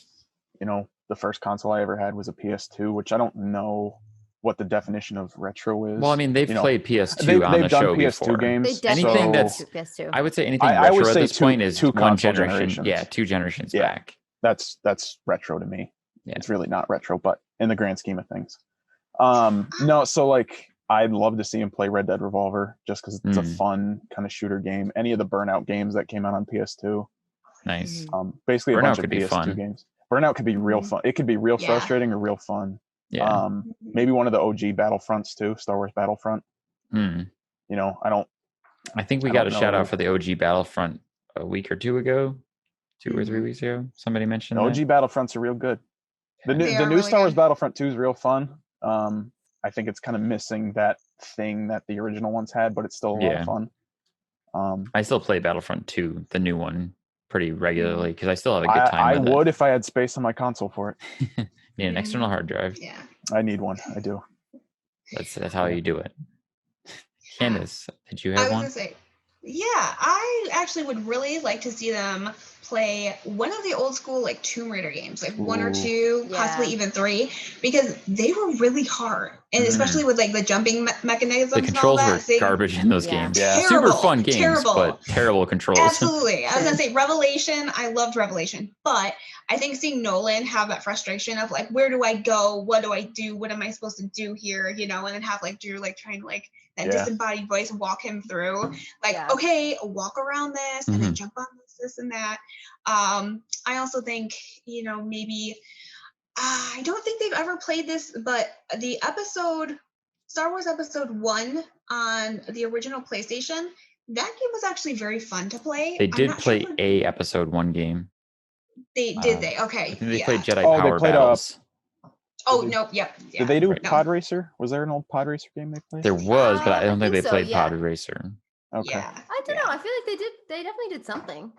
you know, the first console I ever had was a PS2, which I don't know what the definition of retro is. Well, I mean, they've played PS2 on the show before. Games, anything that's PS2. I would say anything retro at this point is one generation. Yeah, 2 generations back. That's retro to me. Yeah. It's really not retro, but in the grand scheme of things. No, so like I'd love to see him play Red Dead Revolver just because it's a fun kind of shooter game. Any of the Burnout games that came out on PS2. Nice. Basically a bunch of PS2 games. Burnout could be real fun. It could be real frustrating or real fun. Yeah. Maybe one of the OG Battlefronts too, Star Wars Battlefront. You know, I think we got a shout out for the OG Battlefront a week or two ago, 2 or 3 weeks ago. Somebody mentioned OG Battlefronts are real good. The new Star Wars Battlefront 2 is real fun. I think it's kind of missing that thing that the original ones had, but it's still a lot of fun. I still play Battlefront 2, the new one, pretty regularly because I still have a good time. I would if I had space on my console for it. Need an external hard drive. Yeah, I need one. I do. That's how you do it. Candace, did you have one? I was gonna say, I actually would really like to see them play one of the old school like Tomb Raider games, like 1 or 2, Yeah. possibly even 3, because they were really hard, and especially with like the jumping mechanisms. The controls and all were that, garbage in those Yeah. games. Yeah. Super fun games, Terrible. but terrible controls. Absolutely. I was gonna say Revelation. I loved Revelation, but I think seeing Nolan have that frustration of like, where do I go? What do I do? What am I supposed to do here? You know, and then have like Drew like trying to like that disembodied voice walk him through. Like, okay, walk around this and then jump on this and that. I also think, you know, maybe I don't think they've ever played this, but the Star Wars Episode 1 on the original PlayStation, that game was actually very fun to play. They did play a Episode 1 game. They did. Okay. I think they played Jedi Oh, they Power played, Battles. No. Yep. Yeah. Did they do Pod Racer? Was there an old Pod Racer game they played? There was, but I don't think they so, played yeah. Pod Racer. Okay. I don't know. I feel like they did. They definitely did something.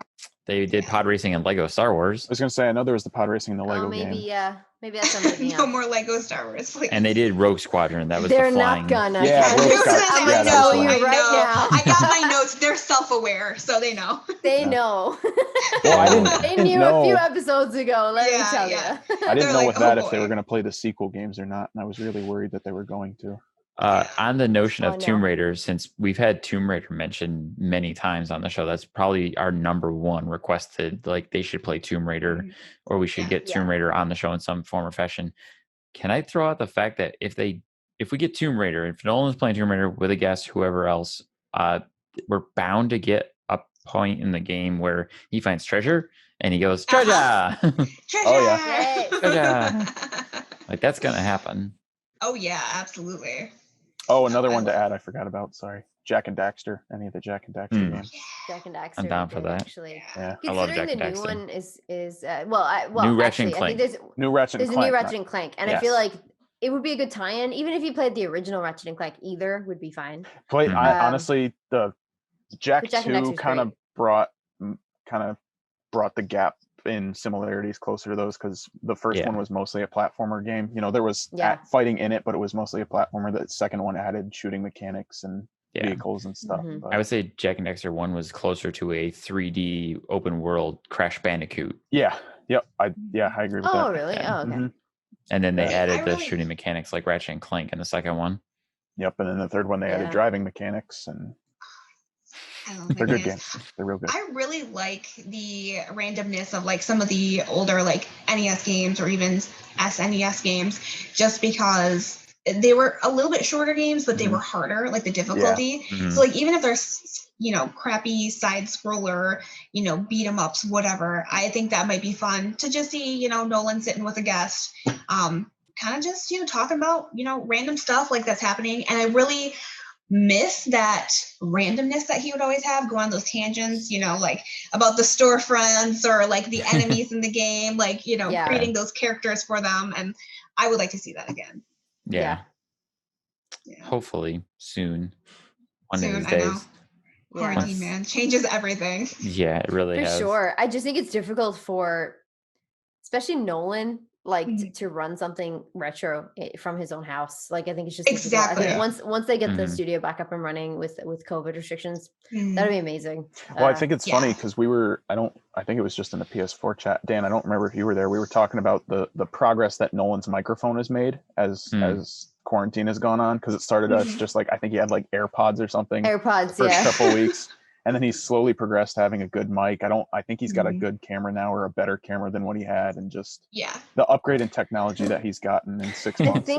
They did Pod Racing and Lego Star Wars. I was gonna say, I know there was the Pod Racing in the Lego maybe, game. yeah. Maybe that's something. No more Lego Star Wars, please. And they did Rogue Squadron. That was They're the flying. not gonna. Yeah, I'm Rogue Squadron. I'm Yeah, gonna that tell was you fun. right now. I got my notes. They're self-aware, so they know. They know. Well, I didn't They knew know. a few episodes ago. Let me tell you. I didn't They're know like, with that oh, if they boy. were gonna play the sequel games or not, and I was really worried that they were going to. On the notion of Oh, no. Tomb Raider, since we've had Tomb Raider mentioned many times on the show, that's probably our number one requested. Like they should play Tomb Raider, or we should get Tomb Raider on the show in some form or fashion. Can I throw out the fact that if we get Tomb Raider, if Nolan's playing Tomb Raider with a guest, whoever else, we're bound to get a point in the game where he finds treasure and he goes treasure. Treasure! Oh, yeah. Treasure. Like that's gonna happen. Oh yeah, absolutely. Oh, another one to add. I forgot about. Sorry, Jack and Daxter. Any of the Jack and Daxter games? Jack and Daxter. I'm down for that. Actually, Yeah, I love Jack considering and the Daxter. new one is New Ratchet actually, and Clank. I think New Ratchet there's and a Clank. new Ratchet and Clank, and I feel like it would be a good tie-in. Even if you played the original Ratchet and Clank, either would be fine. Honestly, the Jack Jack and 2 Daxter's kind of brought the gap in similarities closer to those, because the first one was mostly a platformer game. You know, there was fighting in it, but it was mostly a platformer. The second one added shooting mechanics and vehicles and stuff. I would say Jack and Daxter 1 was closer to a 3D open world Crash Bandicoot. Yeah. Yep. I agree with that. Oh, really? Oh, okay. Mm-hmm. And then they added the shooting mechanics like Ratchet and Clank in the second one. Yep. And then the third one they added driving mechanics, and they're good games. They're real good. I really like the randomness of like some of the older like NES games or even SNES games, just because they were a little bit shorter games, but they were harder, like the difficulty. So like even if there's, you know, crappy side scroller, you know, beat 'em ups, whatever, I think that might be fun to just see, you know, Nolan sitting with a guest, kind of just, you know, talking about, you know, random stuff like that's happening. And I really miss that randomness that he would always have, go on those tangents, you know, like about the storefronts or like the enemies in the game, like, you know, creating those characters for them. And I would like to see that again. Yeah. Hopefully soon. One of these days. Quarantine, man, changes everything. Yeah, it really has. For sure. I just think it's difficult for, especially Nolan, like to run something retro from his own house. Like I think it's just exactly. I think once they get the studio back up and running with COVID restrictions, that'd be amazing. Well, I think it's funny because I think it was just in the PS4 chat. Dan, I don't remember if you were there. We were talking about the progress that Nolan's microphone has made as quarantine has gone on, because it started us just like, I think he had like AirPods or something. AirPods, the first couple weeks. And then he's slowly progressed to having a good mic. I think he's got a good camera now, or a better camera than what he had, and just the upgrade in technology that he's gotten in 6 months.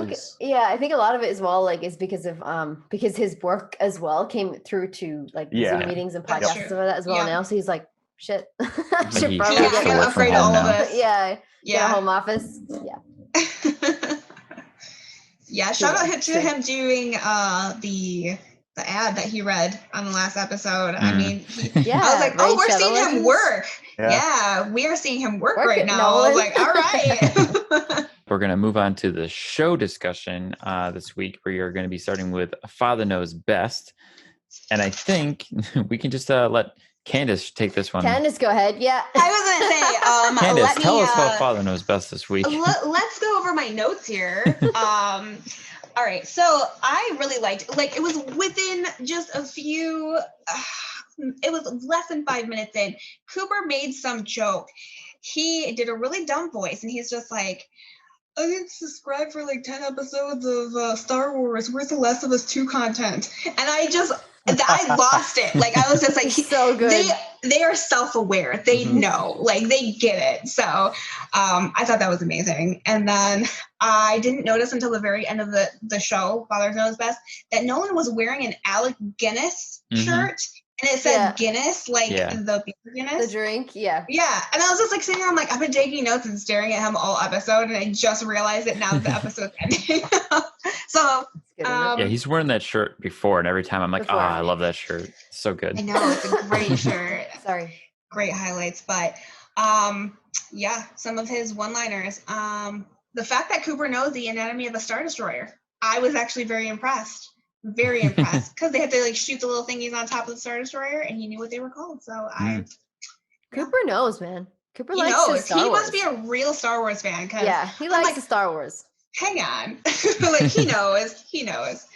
I think a lot of it as well, like, is because of because his work as well came through to like Zoom meetings and podcasts and stuff like that as well now. So he's like, shit, I should probably get upgrade all of it. Get a home office. Shout out to him doing the ad that he read on the last episode. I mean, I was like, oh, we're seeing him work. Yeah, we are seeing him work right now. I was like, all right. We're going to move on to the show discussion this week. We are going to be starting with Father Knows Best. And I think we can just let Candace take this one. Candace, go ahead. Yeah. I was going to say, Candace, tell us about Father Knows Best this week. Let's go over my notes here. All right, so I really liked, like, it was within just a few less than 5 minutes in. Cooper made some joke. He did a really dumb voice, and he's just like, I didn't subscribe for like 10 episodes of Star Wars. Where's the Last of Us 2 content? And I lost it. Like, I was just like, so good. They are self-aware. They know, like, they get it. So I thought that was amazing. And then I didn't notice until the very end of the show, Father Knows Best, that Nolan was wearing an Alec Guinness shirt. And it said Guinness, like the beer Guinness. The drink, yeah. Yeah. And I was just like sitting there, I'm like, I've been taking notes and staring at him all episode, and I just realized it now that the episode's ending. So, yeah, he's wearing that shirt before, and every time I'm like, I love that shirt. It's so good. I know, it's a great shirt. Sorry. Great highlights. But yeah, some of his one-liners. The fact that Cooper knows the anatomy of a Star Destroyer, I was actually very impressed. Very impressed, because they had to like shoot the little thingies on top of the Star Destroyer, and he knew what they were called. So Cooper knows, man. Cooper he likes knows. his Star Wars. Must be a real Star Wars fan. He likes the Star Wars. Hang on, like he knows.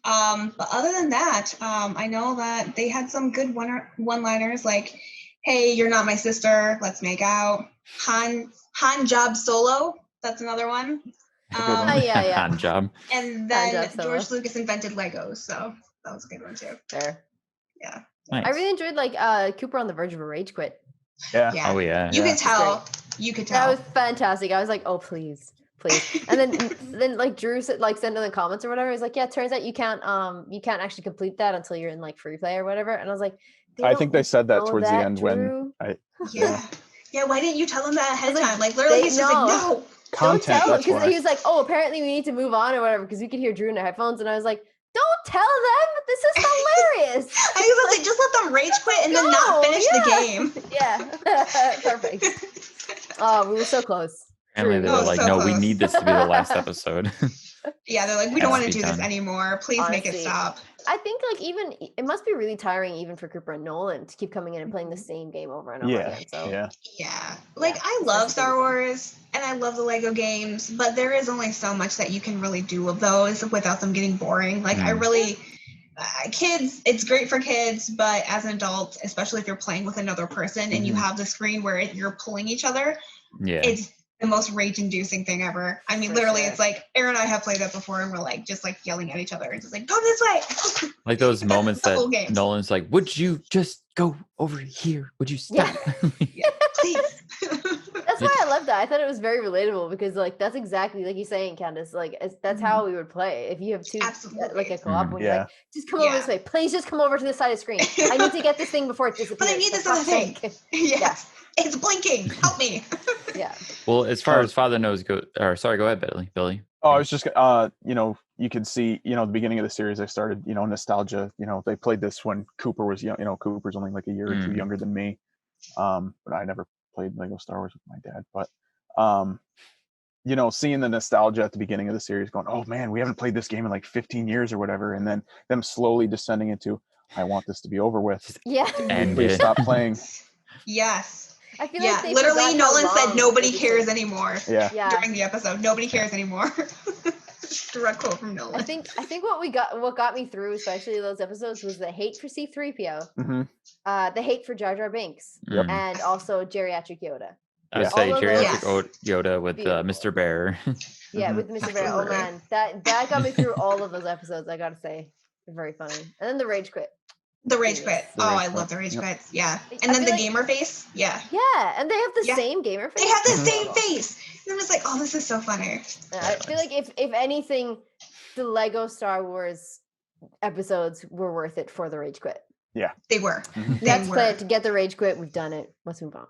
But other than that, I know that they had some good one-liners, like, "Hey, you're not my sister. Let's make out." Han Job Solo. That's another one. Han Job. And then George Lucas invented Legos, so that was a good one too. Fair. Yeah. Nice. I really enjoyed like Cooper on the verge of a rage quit. Yeah. Oh yeah. You could tell. That was fantastic. I was like, oh please. And then like Drew like sent in the comments or whatever. He's like, yeah, it turns out you can't actually complete that until you're in like free play or whatever. And I was like, I think they said that towards the end, Drew? Yeah. Why didn't you tell them that ahead of time? Like literally, he's just like, no. Content. Because he was like, oh, apparently we need to move on or whatever, because we could hear Drew in the headphones, and I was like, don't tell them, this is hilarious. I was like, just let them rage quit and then not finish the game. Yeah. Perfect. Oh, we were so close. Apparently they were like, no, we need this to be the last episode. Yeah, they're like, we don't want to do this anymore. Please make it stop. I think like even it must be really tiring even for Cooper and Nolan to keep coming in and playing the same game over and over again. So yeah. Like I love Star Wars and I love the Lego games, but there is only so much that you can really do with those without them getting boring. Like I really kids, it's great for kids, but as an adult, especially if you're playing with another person and you have the screen where you're pulling each other, it's the most rage-inducing thing ever. I mean, literally, it's like Aaron and I have played that before, and we're like just like yelling at each other and just like, go this way. Like those moments that Nolan's like, would you just go over here? Would you stop? Yeah, please. That's why I love that. I thought it was very relatable because like that's exactly like you're saying, Candace. Like that's how we would play if you have two like a co-op. When you're like, just come over this way. Please just come over to this side of the screen. I need to get this thing before it disappears. But I need this other thing. Yes. It's blinking. Help me. Yeah. Well, as far as Father Knows go, or sorry, go ahead, Billy. Oh, I was just, you could see, the beginning of the series, I started, nostalgia. They played this when Cooper was young. Cooper's only like a year or two younger than me. But I never played Lego Star Wars with my dad. But, seeing the nostalgia at the beginning of the series, going, oh man, we haven't played this game in like 15 years or whatever, and then them slowly descending into, I want this to be over with. Yeah. And please stop playing. Yes. I feel like they literally Nolan said nobody cares anymore. Yeah. During the episode, nobody cares anymore. Direct quote from Nolan. I think what got me through, especially those episodes, was the hate for C-3PO, the hate for Jar Jar Binks, and also geriatric Yoda. I would say geriatric Yoda with Mr. Bear. Yeah, with Mr. Bear. Oh man, that got me through all of those episodes. I gotta say, they're very funny. And then the rage quit. The rage quit. I love the rage quits. Yeah. And then the gamer face. Yeah. Yeah. And they have the same gamer face. They have the same face. And I'm just like, oh, this is so funny. I feel like if anything, the Lego Star Wars episodes were worth it for the rage quit. Yeah. They were. Let's play it to get the rage quit. We've done it. Let's move on.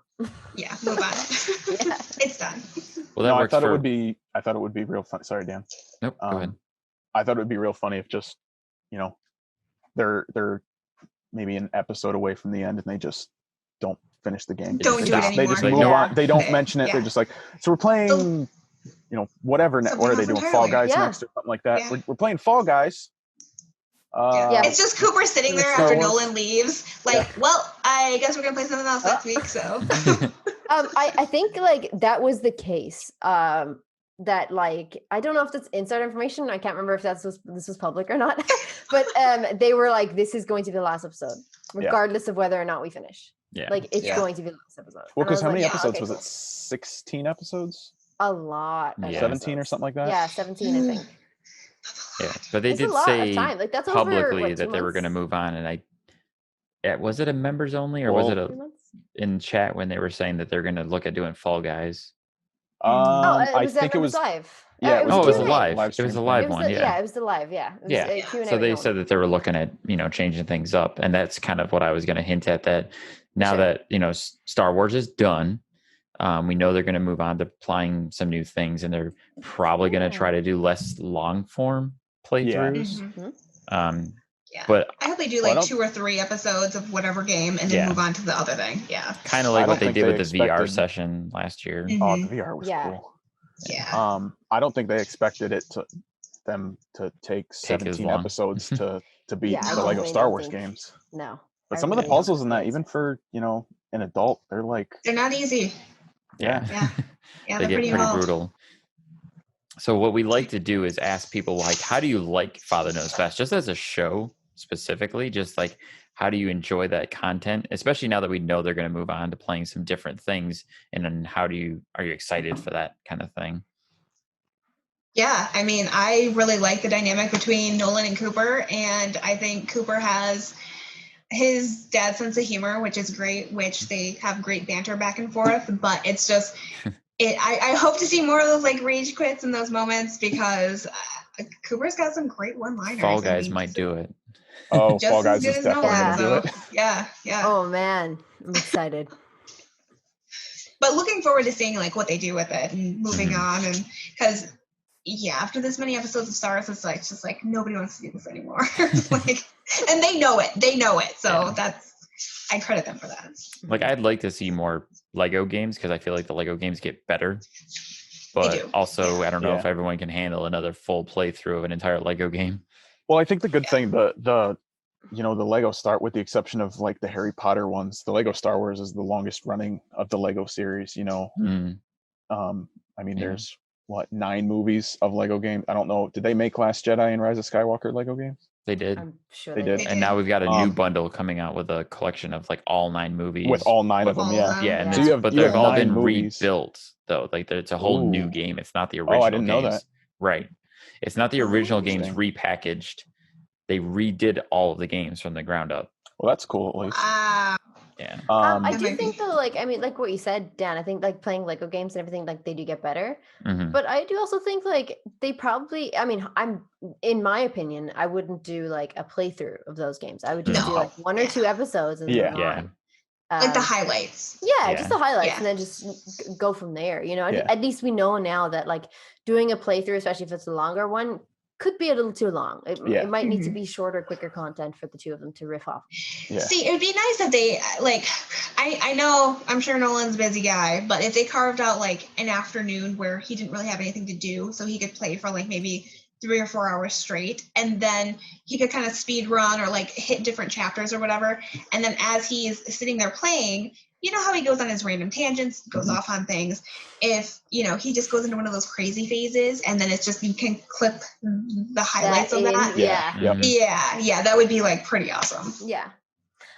Yeah, move on. It's done. Well, that I thought it would be real fun. Sorry, Dan. Nope. Go ahead. I thought it would be real funny if just, they're maybe an episode away from the end and they just don't finish the game. Don't do it anymore. They just move on. They don't mention it. They're just like, so we're playing, whatever. What are they doing? Fall Guys next or something like that. Yeah. We're playing Fall Guys. It's just Cooper sitting there after Nolan leaves. Like, well, I guess we're going to play something else next week. So I think like that was the case. That like I don't know if that's insider information. I can't remember if this was public or not. But they were like, this is going to be the last episode. regardless of whether or not we finish. Yeah. Like it's going to be the last episode. Well, And I because how like, many episodes okay, was cool. it? 16 episodes? A lot. Of 17 or episodes. something like that? Yeah, 17, I think. Yeah, but they It's did a lot of say time. Like that's publicly over, what, that they were going to 2 months? move on, and was it a members only, or was it 3 months? in chat when they were saying that they're going to look at doing Fall Guys? I think it was live. Yeah, Oh, it was Q&A. live. live It was a stream live It was one. it was the live. Yeah. It was a Q&A So with they no said one. that they were looking at changing things up, and that's kind of what I was going to hint at. That now that Star Wars is done, we know they're going to move on to applying some new things, and they're probably going to try to do less long form playthroughs. But I hope they do like 2 or 3 episodes of whatever game and then move on to the other thing. Yeah. Kind of like what they did with the VR session last year. Oh, the VR was cool. Yeah. I don't think they expected them to take 17 episodes to beat the Lego Star Wars games. No. But some of the puzzles in that, even for, an adult, they're not easy. Yeah. Yeah, they get pretty brutal. So what we like to do is ask people, like, how do you like Father Knows Best? Just as a show specifically, just like, how do you enjoy that content? Especially now that we know they're going to move on to playing some different things. And then are you excited for that kind of thing? Yeah, I mean, I really like the dynamic between Nolan and Cooper. And I think Cooper has his dad's sense of humor, which is great, which they have great banter back and forth. But it's just... I hope to see more of those like rage quits in those moments, because Cooper's got some great one-liners. Fall Guys might do it. Oh, Fall Guys is definitely going to do it. Yeah. Oh man, I'm excited. But looking forward to seeing like what they do with it and moving on, and because after this many episodes of Star Wars, it's just like nobody wants to do this anymore. And they know it. So I credit them for that. Like, I'd like to see more Lego games, because I feel like the Lego games get better. But also, I don't know if everyone can handle another full playthrough of an entire Lego game. Well, I think the good thing, the Lego with the exception of like the Harry Potter ones, the Lego Star Wars is the longest running of the Lego series. I mean, there's 9 movies of Lego games. I don't know. Did they make Last Jedi and Rise of Skywalker Lego games? They did. I'm sure they did. And now we've got a new bundle coming out with a collection of like all 9 movies. With all 9 of them, yeah. And but they've all been rebuilt, though. Like, it's a whole new game. It's not the original I didn't know that. Right. It's not the original games repackaged. They redid all of the games from the ground up. Well, that's cool, at least. Yeah. I do think though, like, I mean, like what you said, Dan, I think like playing Lego games and everything, like they do get better. But I do also think like they probably, I mean, in my opinion, I wouldn't do like a playthrough of those games. I would just do like 1 or 2 episodes and move on. Like the highlights. Just the highlights, and then just go from there. At least we know now that like doing a playthrough, especially if it's a longer one, could be a little too long. It might need to be shorter, quicker content for the two of them to riff off. See, it would be nice if they like, I know, I'm sure Nolan's a busy guy, but if they carved out like an afternoon where he didn't really have anything to do, so he could play for like maybe 3 or 4 hours straight, and then he could kind of speed run or like hit different chapters or whatever. And then as he's sitting there playing, you know how he goes on his random tangents, goes off on things. If, he just goes into one of those crazy phases, and then it's just, you can clip the highlights of that. Yeah, that would be like pretty awesome. Yeah.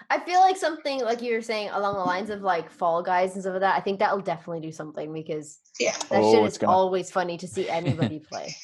I feel like something like you were saying along the lines of like Fall Guys and stuff like that. I think that'll definitely do something, because that shit is always funny to see anybody play.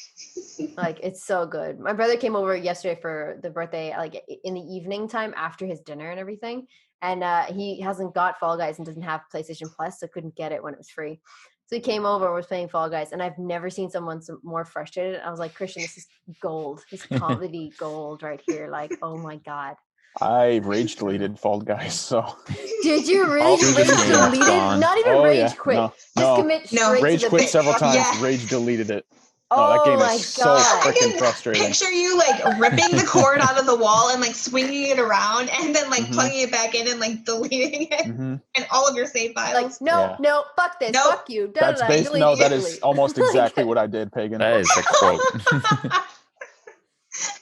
Like, it's so good. My brother came over yesterday for the birthday, like in the evening time after his dinner and everything. And he hasn't got Fall Guys and doesn't have PlayStation Plus, so couldn't get it when it was free. So he came over and was playing Fall Guys, and I've never seen someone more frustrated. I was like, Christian, this is gold. This is comedy gold right here. Like, oh my God. I rage deleted Fall Guys, so. Did you really rage deleted? Not even rage quit. No, just commit straight rage to the quit several times. Rage deleted it. Oh, that game is so freaking frustrating. Picture you like ripping the cord out of the wall and like swinging it around, and then like plugging it back in and like deleting it, and all of your save files. Like, no, fuck this, fuck you. That's based. No, that is almost exactly what I did, Pagan. That is a quote.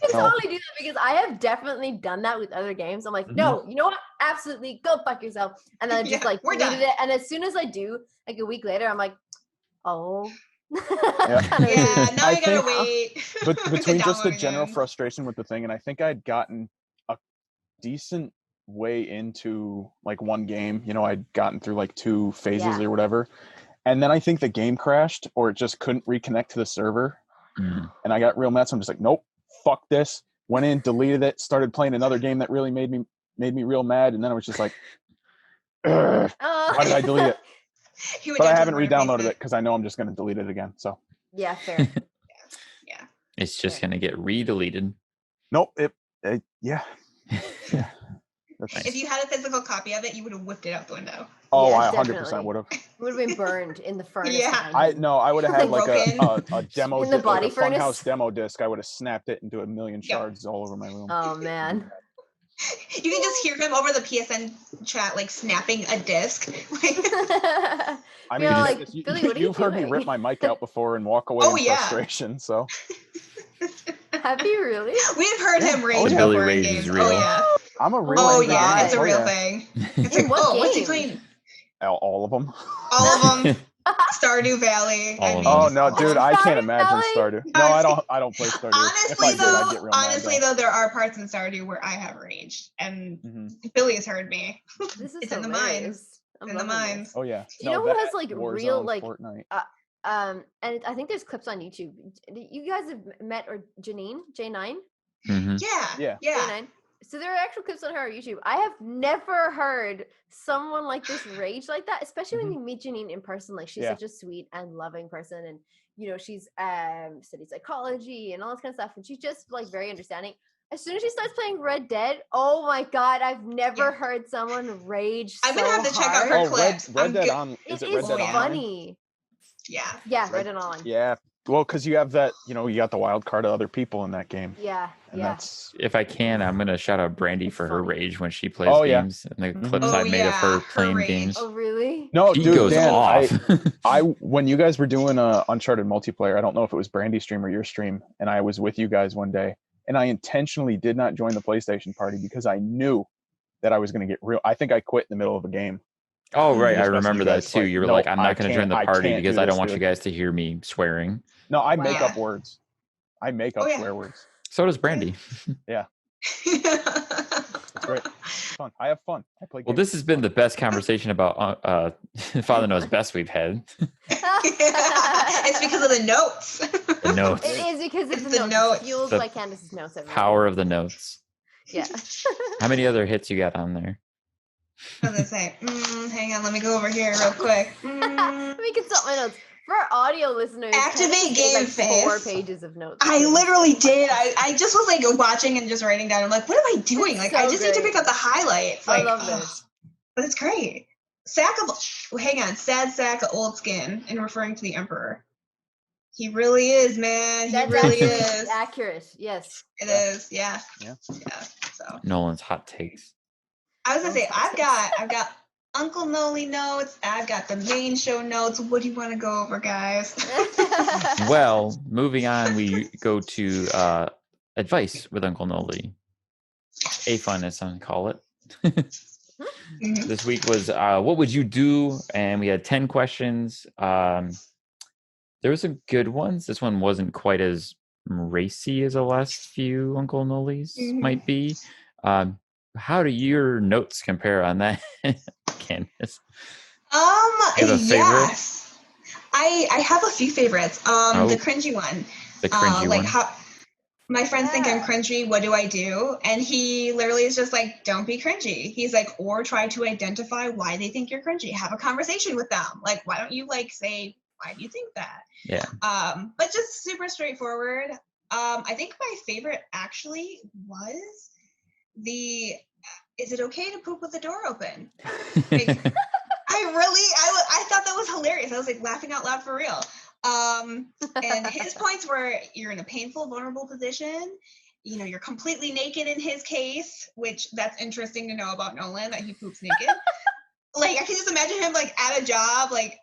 I totally do that, because I have definitely done that with other games. I'm like, no, you know what? Absolutely, go fuck yourself. And then I just like deleted it. And as soon as I do, like a week later, I'm like, oh. Now I gotta wait. But between just the general frustration with the thing, and I think I'd gotten a decent way into like one game. You know, I'd gotten through like 2 phases Yeah. or whatever. And then I think the game crashed or it just couldn't reconnect to the server. And I got real mad. So I'm just like, nope, fuck this. Went in, deleted it, started playing another game that really made me real mad. And then I was just like, why did I delete it? But I haven't re-downloaded it because I know I'm just going to delete it again. So Yeah, fair. Yeah. It's just going to get re-deleted. nope. Yeah. If you had a physical copy of it, you would have whipped it out the window. Oh, Yeah, I 100% definitely. would have. It would have been burned in the furnace. Yeah. I would have had like a demo, In the body like a furnace? Funhouse demo disc. I would have snapped it into a million shards all over my room. Oh man. You can just hear him over the PSN chat, like snapping a disc. I mean, like, Billy, what are you've you heard me doing? rip my mic out before and walk away in frustration. So Have you really? We've heard him rage. The Billy before in rage games. is real. Oh yeah. I'm a real. Oh angry yeah, man. it's a Oh, real yeah. thing. It's In like, what what's he game? playing? All of them. All of them. Stardew Valley. All of Oh them. no, dude, I can't Stardew imagine Valley? Stardew. No, I don't play Stardew. If I Honestly, did, I'd get real mad, though, there are parts in Stardew where I have raged, and Billy has heard me. This is It's in the hilarious. mines. I'm In the loving mines. this. Oh yeah. You know who that, has like Warzone, real like Fortnite. and I think there's clips on YouTube. You guys have met or Janine J9? Yeah. J9. So there are actual clips on her YouTube. I have never heard someone like this rage like that, especially when you meet Janine in person. Like she's such a sweet and loving person, and you know she's studied psychology and all this kind of stuff, and she's just like very understanding. As soon as she starts playing Red Dead, oh my god, I've never heard someone rage. I'm gonna have to check out Oh, her clips. Red Dead on. Is it Red Dead Online? funny. Yeah, Red Dead Online. Yeah, well, because you have that, you got the wild card of other people in that game. Yeah, and that's. If I can, I'm gonna shout out Brandy for her rage when she plays games and the clips Oh, I've made of her her playing rage. games. Oh really? No, She dude, goes Dan, off. when you guys were doing Uncharted multiplayer, I don't know if it was Brandy's stream or your stream, and I was with you guys one day, and I intentionally did not join the PlayStation party because I knew that I was going to get real. I think I quit in the middle of a game. Oh right, I Just messaged remember you that guys, too. like, You were no, like, I'm I not going to join can't- the party I can't because do I don't this, want you dude. guys to hear me swearing. No, I make Wow. up words. I make up swear words. So does Brandy. Yeah. It's great. It's fun. I have fun. I play games. Well, this has been the best conversation about Father Knows Best we've had. It's because of the notes. The notes. It is because of It's the the notes. notes. It's fueled The by Candace's notes. Everyone. Power of the notes. Yeah. How many other hits you got on there? I was gonna say, hang on, let me go over here real quick. Let me consult my notes. For our audio listeners, Activate Candace game made, like, 4 face. pages of notes. I literally did. I just was like watching and just writing down. I'm like, what am I doing? It's Like, so I just need to great. pick up the highlights. I Like, love this. But it's great. Sack of, hang on, sad sack of old skin, in referring to the Emperor. He really is, man. He That's really actually is. accurate. Yes. It is, yeah. Yeah. So Nolan's hot takes. I was gonna say, I've got Uncle Noli notes. I've got the main show notes. What do you want to go over, guys? Well, moving on, we go to advice with Uncle Noli. A fun, as some call it. This week was what would you do? And we had 10 questions. There were some good ones. This one wasn't quite as racy as the last few Uncle Noli's might be. How do your notes compare on that, Candace? You have a favorite? Yes. I have a few favorites. The cringy one. The cringy like one. how my friends think I'm cringy. What do I do? And he literally is just like, don't be cringy. He's like, or try to identify why they think you're cringy. Have a conversation with them. Like, why don't you like say, why do you think that? Yeah. But just super straightforward. I think my favorite actually was is it okay to poop with the door open? Like, I thought that was hilarious. I was like laughing out loud for real. And his points were, you're in a painful, vulnerable position. You know, you're completely naked in his case, which that's interesting to know about Nolan, that he poops naked. Like, I can just imagine him like at a job, like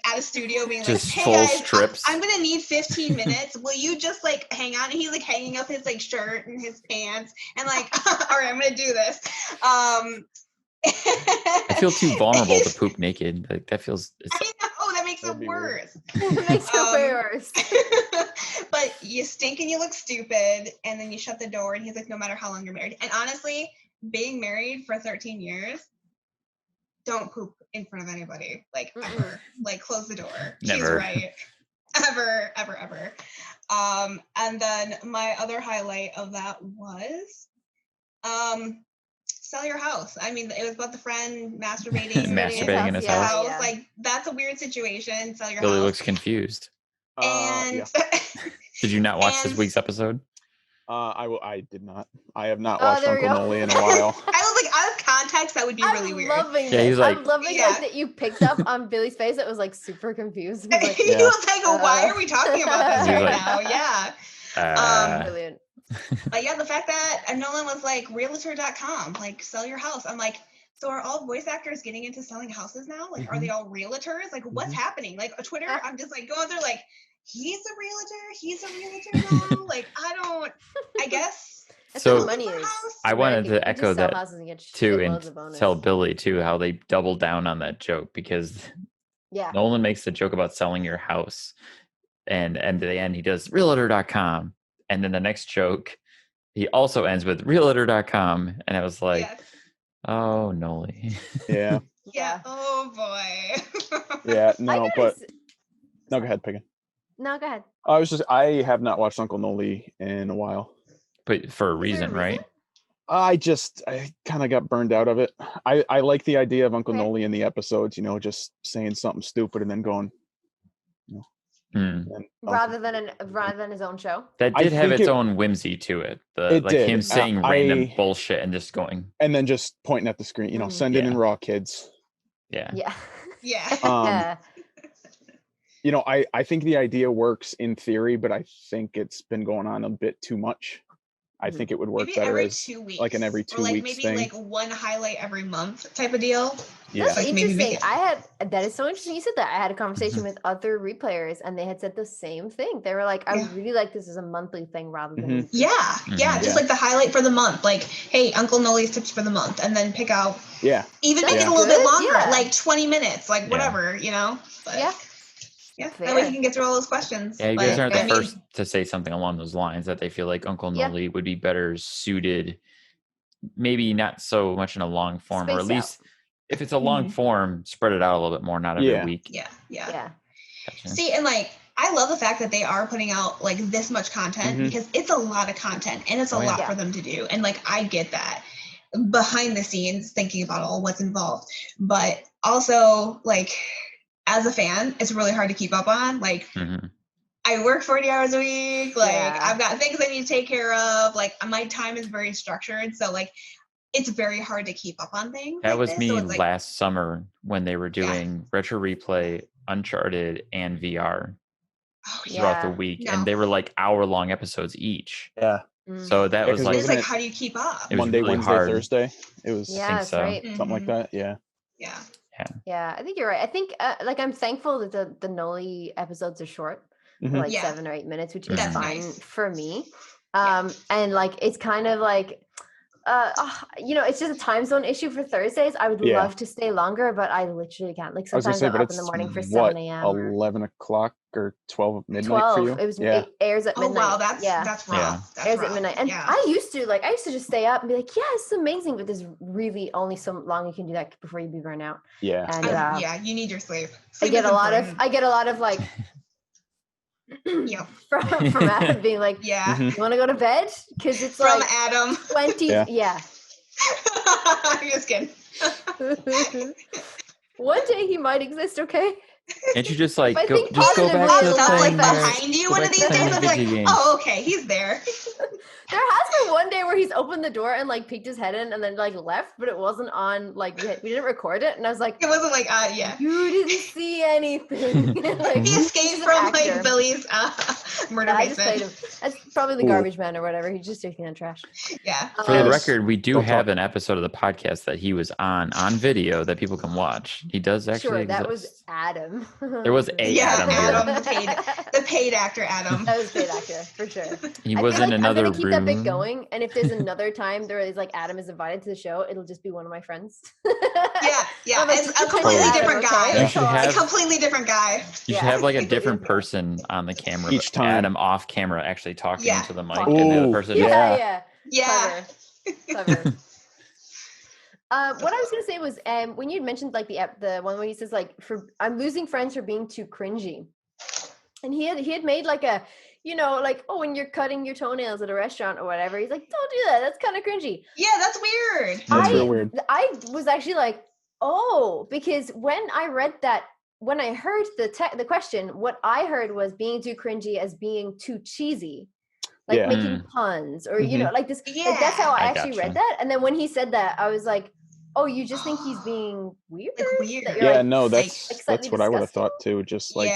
at a studio being just like, hey full guys, strips. I'm gonna need 15 minutes. Will you just like hang on? And he's like hanging up his like shirt and his pants and like, all right, I'm gonna do this. I feel too vulnerable to poop naked. Like that feels. I know, that makes it worse. It makes it way worse. But you stink and you look stupid, and then you shut the door, and he's like, no matter how long you're married. And honestly, being married for 13 years, don't poop in front of anybody, like ever. Like close the door. Never. She's right. Ever. And then my other highlight of that was sell your house. I mean, it was about the friend masturbating Masturbating in his house. Yeah. Like that's a weird situation. Sell your Billy house. looks confused. And Did you not watch this week's episode? I did not. I have not watched Uncle go. Noli in a while. I was like, out of context, that would be really weird. Loving Yeah, he's this. like- I'm loving like that you picked up on Billy's face. It was like super confused. He was like, He was like, oh, why are we talking about this He's right like, now? Yeah. brilliant. But yeah, the fact that Nolan was like realtor.com, like sell your house. I'm like, so are all voice actors getting into selling houses now? Like, are they all realtors? Like, what's happening? Like, Twitter, I'm just like going through like, he's a realtor now. Like, I guess. That's So- where the money is. I wanted You to can echo just sell that houses and get too, shitloads of and bonus. tell Billy too how they doubled down on that joke, because Yeah. Nolan makes the joke about selling your house, and at the end he does realtor.com, and then the next joke he also ends with realtor.com, and I was like, Yes. oh, Noli. Yeah. Yeah. Oh boy. Yeah. I No, gotta but s- no, go ahead, Pagan. No, go ahead. I have not watched Uncle Noli in a while. But for a Is there a reason, right? I kind of got burned out of it. I like the idea of Uncle Okay. Noli in the episodes, just saying something stupid and then going. Hmm. And then Rather than his own show. That I did have think its it- own whimsy to it. It Like did. him saying random I- bullshit and just going, and then just pointing at the screen, send it in Yeah. raw, kids. yeah. Yeah. Yeah. I think the idea works in theory, but I think it's been going on a bit too much. I think it would work Maybe better every as 2 weeks. like an every or 2 like weeks maybe thing. like one highlight every month type of deal. Yeah. That's Like, maybe make interesting. it- That is so interesting you said that. I had a conversation with other replayers and they had said the same thing. They were like, I would really like this as a monthly thing rather than weekly. Yeah, Mhm. just like the highlight for the month. Like, hey, Uncle Noli's tips for the month, and then pick out Yeah. even That's make it a little bit good, longer, yeah. like 20 minutes, like Yeah. whatever, But, Yeah. yeah. That way Fair. you can get through all those questions. Yeah, you But, guys aren't the I mean, first to say something along those lines, that they feel like Uncle Yeah. Noli would be better suited, maybe not so much in a long form, or at Space out. least if it's a long form, spread it out a little bit more, not every Yeah. week. Yeah. Yeah. Gotcha. See, and like I love the fact that they are putting out like this much content because it's a lot of content and it's a Oh, yeah. lot Yeah. for them to do. And like I get that behind the scenes thinking about all what's involved. But also like as a fan, it's really hard to keep up on. Like Mhm. I work 40 hours a week. Like Yeah. I've got things I need to take care of. Like my time is very structured. So like it's very hard to keep up on things. That like was this. me So it's like, last summer when they were doing Retro Replay, Uncharted, and VR oh, yeah. throughout the Yeah. week, No. and they were like hour-long episodes each. Yeah. Mm. So that Yeah, was 'cause like, It's like wasn't it how do you keep up? It was Monday, really Wednesday, hard. Thursday. It was Yeah, think that's so. right. something like Mhm. that. Yeah. Yeah. Yeah, I think you're right. I think like I'm thankful that the Noli episodes are short, Mhm. for like Yeah. 7 or 8 minutes, which is That's fine nice. for me. Yeah. And like it's kind of like it's just a time zone issue for Thursdays. I would Yeah. love to stay longer, but I literally can't. Like I was gonna sometimes say, I'm but up in the it's morning for what 7 a.m. or 11 o'clock or 12 midnight 12. for you. It was Yeah. it airs at Oh midnight. wow, that's yeah. rough. Yeah. That's Airs rough. at midnight. And yeah. I used to just stay up and be like, yeah, it's amazing, but there's really only so long you can do that before you be burnt out. Yeah. And Yeah, you need your sleep. I Sleep get is a lot of like Yep. from Adam being like, Yeah. Mhm. you want to go to bed? Because it's From like Adam. 20. Yeah. Yeah. I'm just kidding. One day he might exist, okay? can't you just like I go think just go positively back Pops to it'll up like playing behind you go one of back to these playing days and be like, video games. oh, okay, he's there. There has been one day where he's opened the door and like peeked his head in and then like left, but it wasn't on like we didn't record it, and I was like, It wasn't like, yeah. you didn't see anything. Like, He he's escaped an from actor. like Billy's murder Yeah, I just played him. basement. That's probably the Ooh. garbage man or whatever. He's just taking out trash. Yeah. For the Yes. record, we do Don't have talk. an episode of the podcast that he was on video that people can watch. He does actually Sure, exist. that was Adam. There was a Yeah, Adam here. Adam, the paid actor Adam. That was paid actor for sure. He I was feel in like another I'm gonna keep room. that bit going, and if there's another time there is like Adam is invited to the show, it'll just be one of my friends. Yeah. I'm like, It's just a pretend completely you're Adam, different okay? guy. You should A have completely different guy. you should Yeah. have like a Completely different different. person on the camera Each with time. Adam off camera actually talking Yeah. into the mic, Talking. and the other Ooh, person Yeah. Yeah. Yeah. Clever. What I was gonna say was, when you mentioned like the one where he says like, I'm losing friends for being too cringy, and he had made like a, like, oh, when you're cutting your toenails at a restaurant or whatever, he's like, don't do that, that's kind of cringy. Yeah, that's weird. That's real weird. I was actually like, oh, because when I read that, when I heard the question, what I heard was being too cringy as being too cheesy. Like making puns or, like this. Yeah. Like that's how I actually gotcha. read that. And then when he said that, I was like, oh, you just think he's being weird? Like weird. That you're Yeah, like, no, like, that's slightly what I would have disgusting? thought too. Just like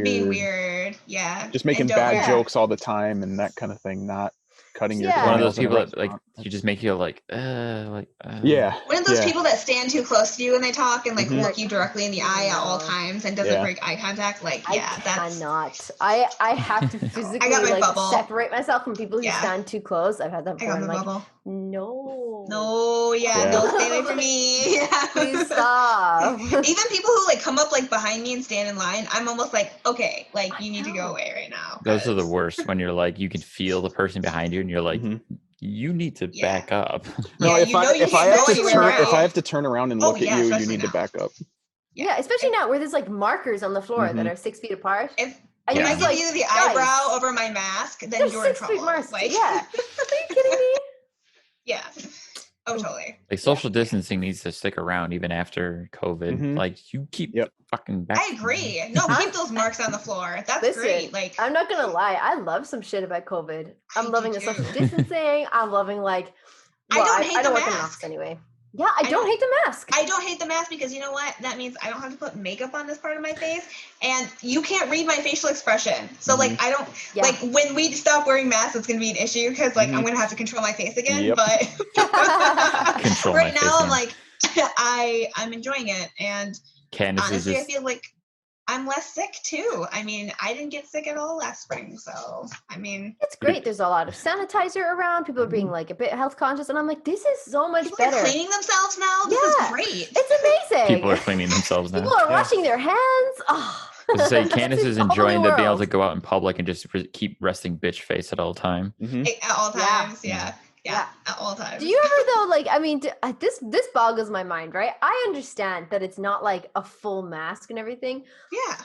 being weird. Yeah. just making And don't bad wear- jokes all the time and that kind of thing, not cutting your Yeah. One of those toenails in a people that like restaurant. you just make you like Yeah. One of those yeah. people that stand too close to you when they talk and like Mhm. look you directly in the eye at all times and doesn't Yeah. break eye contact. Like, yeah, I that's cannot. I have to physically my like bubble. separate myself from people who Yeah. stand too close. I've had that I before. got I'm my like, bubble. no. No, Yeah. no, stay away from me. Yeah. Please stop. Even people who like come up like behind me and stand in line, I'm almost like, okay, like you need to go know. away right now. those are the 'cause- worst when you're like you can feel the person behind you and you're like Mhm. you need to Yeah. back up. No, Yeah, if you know I you if I can't have go to anywhere turn now. if I have to turn around and Oh, look at yeah, you, you especially need to now. back up. Yeah, especially now where there's like markers on the floor that Mhm. are 6 feet apart. If And Yeah. you're I just give like, you the guys, eyebrow over my mask, then there's you're in 6 feet trouble. marks. Like, Yeah. Are you kidding me? yeah. Oh, totally. Like social distancing needs to stick around even after COVID. Mhm. Like you keep Yep. fucking back. I agree. No, keep those marks on the floor. That's Listen, great. Like, I'm not gonna lie, I love some shit about COVID. I I'm do loving the social too. distancing. I'm loving like, I well, don't hate I don't the work in an mask. office anyway. Yeah, I don't hate the mask. I don't hate the mask because you know what? That means I don't have to put makeup on this part of my face, and you can't read my facial expression. So like, I don't Yeah. like when we stop wearing masks, it's gonna be an issue because like I'm Mhm. gonna have to control my face again. Yep. But Control my right face now, I'm again. like, I'm enjoying it, and Candace is honestly, I just feel like I'm less sick too. I mean, I didn't get sick at all last spring, so I mean, It's great. There's a lot of sanitizer around. People are being like a bit health conscious, and I'm like, this is so much people better. are cleaning themselves now. This Yeah. is great. It's amazing. people are cleaning themselves now. People are Yeah. washing their hands. Oh. I was to say Candace It's is a whole enjoying new the being able to world. go out in public and just keep resting bitch face at all time. Mhm. At all Yeah. times, yeah. Yeah. At all times. Do you ever though, like, I mean, this boggles my mind, right? I understand that it's not like a full mask and everything, Yeah.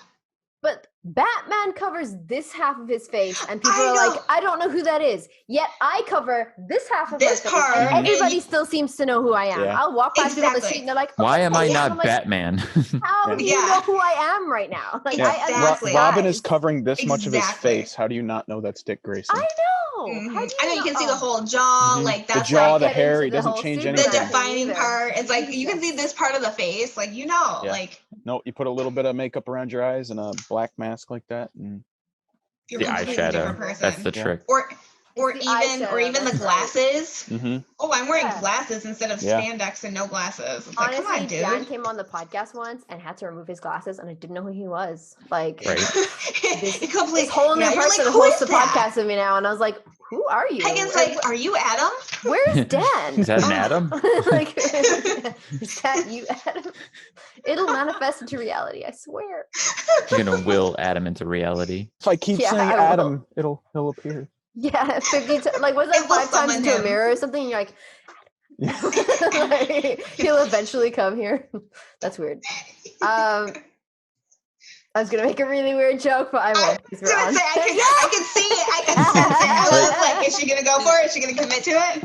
but Batman covers this half of his face, and people I are know. like, I don't know who that is. Yet I cover this half of This my face, part, and and everybody you- still seems to know who I am. Yeah. I'll walk past people on the Exactly. street, and they're like, oh, Why am I yeah. not I'm like, Batman? how do you Yeah. know who I am right now? Like, Yeah. I am Exactly. Robin is disguised. covering this much of his Exactly. face. How do you not know that's Dick Grayson? I know. Mhm. How do I know you can see the Oh. whole jaw, Mhm. like The that's jaw, like the get hair, into he the doesn't whole change Superman the anything. thing defining either. part. It's like you can see Jesus. this part of the face, like you know, Yeah. like No, you put a little bit of makeup around your eyes and a black mask like that, and you're The a completely different eyeshadow. person. That's the Yeah. trick. or the even eyeshadow, the that's right. glasses. Mhm. Oh, I'm wearing Yeah. glasses instead of Yeah. spandex and no glasses. It's like, Honestly, come on, dude. Dan came on the podcast once and had to remove his glasses, and I didn't know who he was. Like, Right. this Complete, whole new yeah, you're person like, who hosts is the that? podcast with me now, and I was like, who are you? Pagan's And like, are you Adam? where's Dan? Is that an Adam? Like, is that you, Adam? It'll manifest into reality, I swear. You're gonna will Adam into reality. if I keep Yeah, saying I will. Adam, he'll appear. Yeah, 50 like, was that It will 5 times summon into a him. mirror or something? You're like, like, he'll eventually come here. That's weird. I was gonna make a really weird joke, but I won't. I was gonna say, I can see it. I can sense it. I was like, is she gonna go for it? Is she gonna commit to it?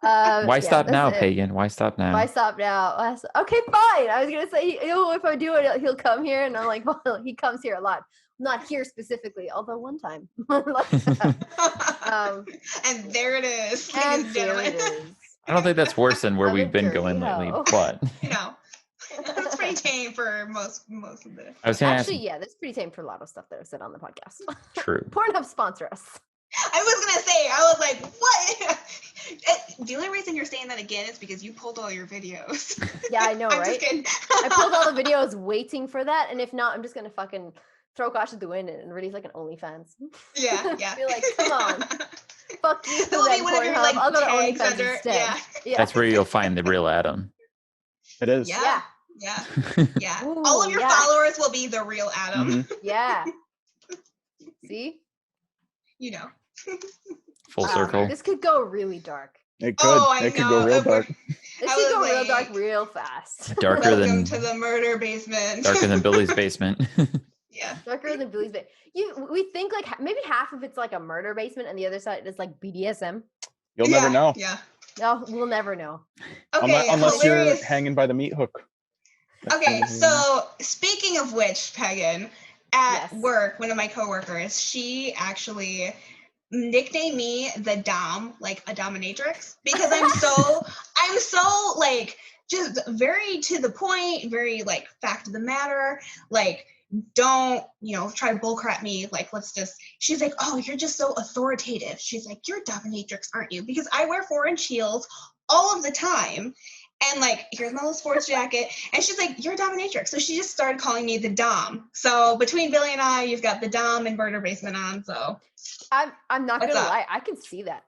Why yeah, stop that's now, it. Pagan? Why stop now? Why stop now? Okay, fine. I was gonna say, if I do it, he'll come here, and I'm like, well, he comes here a lot. Not here specifically, although one time. And there it is, ladies And and here gentlemen. it is. I don't think that's worse than where I'm a we've been dirty going lately, hoe. but You know, it's pretty tame for most of the. I was gonna Actually, ask. yeah, that's pretty tame for a lot of stuff that I've said on the podcast. True. Pornhub sponsor us. I was gonna say, I was like, what? The only reason you're saying that again is because you pulled all your videos. Yeah, I know, I'm right? just kidding. I pulled all the videos waiting for that, and if not, I'm just gonna fucking throw caution to the wind and release like an OnlyFans. Yeah, yeah. Be like, come on, fuck you. It will be then, one of your Pornhub. like I'll go to tags OnlyFans under. instead. Yeah, Yeah. That's where you'll find the real Adam. It is. yeah, yeah, yeah. Ooh, All of your yeah. followers will be the real Adam. Mhm. Yeah. See? You know. Full circle. This could go really dark. It could. Oh, I It could go know. real dark. This I could go was real dark like, real fast. Darker Welcome than to the murder basement. darker than Billy's basement. Yeah. Darker than Billy's basement. We think like maybe half of it's like a murder basement and the other side is like BDSM. You'll never know. Yeah. No, we'll never know. Okay. Unless hilarious. you're hanging by the meat hook. Okay, so speaking of which, Pagan, at Yes. work, one of my coworkers, she actually nicknamed me the Dom, like a dominatrix, because I'm so like just very to the point, very like fact of the matter, like don't try to bullcrap me, like she's like, oh, you're just so authoritative. She's like, you're a dominatrix, aren't you? Because I wear 4-inch heels all of the time. And like, here's my little sports jacket. And she's like, you're a dominatrix. So she just started calling me the Dom. So between Billy and I, you've got the Dom and murder basement on. So I'm not What's gonna up? lie, I can see that.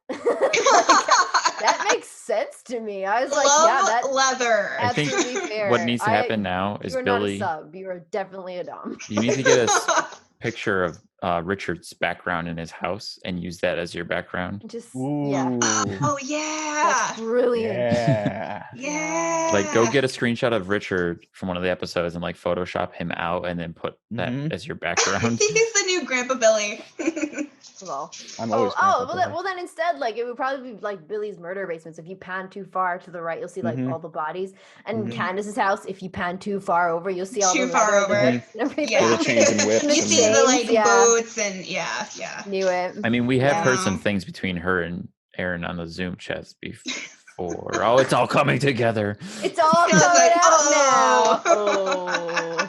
That makes sense to me. I was like, yeah, that's leather. I think absolutely fair. what needs to happen now is You are Billy. not a sub. You are definitely a dom. You need to get a picture of Richard's background in his house and use that as your background. Just Ooh. yeah, Oh yeah. that's brilliant. Yeah. Yeah. Like, go get a screenshot of Richard from one of the episodes and like Photoshop him out and then put that as your background. He's the new Grandpa Billy. Well, I'm always Grandpa Billy. well then instead, like it would probably be like Billy's murder basement. So if you pan too far to the right, you'll see like all the bodies. And Candace's house, if you pan too far over, you'll see all Too the far leather, over. the whips and everything. Yeah. The chains and whips. The You and see the like chains, yeah. boots and yeah. Knew it. I mean, we have heard Yeah. some things between her and Aaron on the Zoom chats before. Oh, it's all coming together. It's all I was coming like, out oh. now. Oh.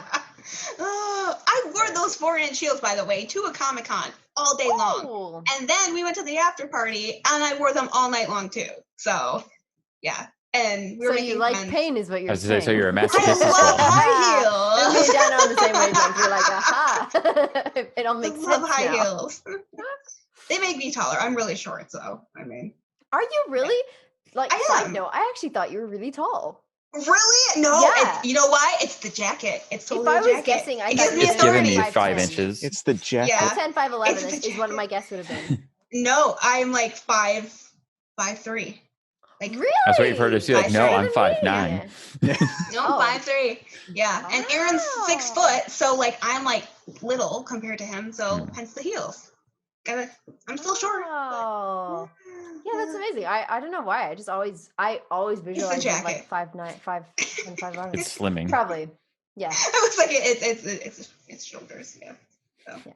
I wore those 4-inch heels, by the way, to a Comic-Con all day long. Oh. And then we went to the after party and I wore them all night long too. So yeah. And we were So making you like friends. pain is what I you're was going to say, so saying. you're a I masochist as love well. high And me heels. and Dan are on the same wavelength. We're like, aha. It all makes I sense love high now. heels. They make me taller. I'm really short, so I mean. Are you really? Like, I side am. note, I actually thought you were really tall. Really? No. Yeah. You know why? It's the jacket. It's totally If I the was jacket. guessing, I it thought gives you me were It's giving me authority. 5 5'10". inches. It's the jacket. Yeah. 5'10", 5'11" It's the is what my jacket. guess would have been. No, I'm like 5'3". Like Really? I was waiting for her to see, like, no, I'm 5'9". no, Oh. 5'3". Yeah. And Aaron's 6 Wow. foot, so like I'm like little compared to him, so Hmm. hence the heels. I'm still short. but- Oh. Yeah, that's amazing. I don't know why. I always visualize it like jacket. 5'9", 5'10", 5'11". It's slimming. Probably. Yeah. I was like, it's shoulders, yeah. So. Yeah.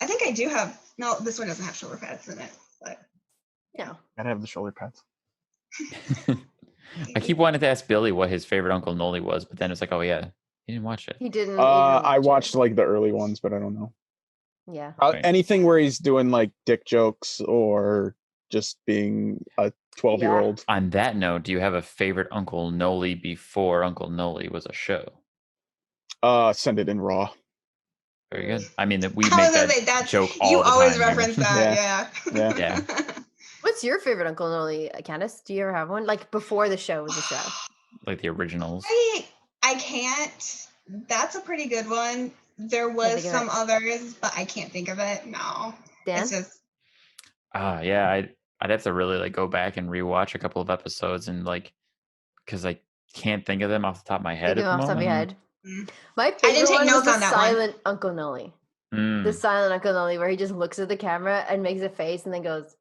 I think I do have. No, this one doesn't have shoulder pads in it, but No. Gotta have the shoulder pads. I keep wanting to ask Billy what his favorite Uncle Noli was, but then it's like, oh yeah, he didn't watch it. He didn't. I watch it. watched like the early ones, but I don't know. Yeah. Right. Anything where he's doing like dick jokes or just being a 12-year-old. On that note, do you have a favorite Uncle Noli before Uncle Noli was a show? Send it in raw. Very good. I mean, we I make was gonna that say, that's joke all you the always time here. reference that, Yeah. Yeah. What's your favorite Uncle Noli, Candace? Do you ever have one? Like before the show was a show. Like the originals. I can't. That's a pretty good one. There Can't was think of some it. others, but I can't think of it. No, Dan? it's just Yeah, I'd have to really like go back and rewatch a couple of episodes and like, because I can't think of them off the top of my head Think at of the off the top of your moment. head. Mm. My didn't favorite take one was notes the on that one. silent Uncle Noli. Mm. The silent Uncle Noli, where he just looks at the camera and makes a face and then goes.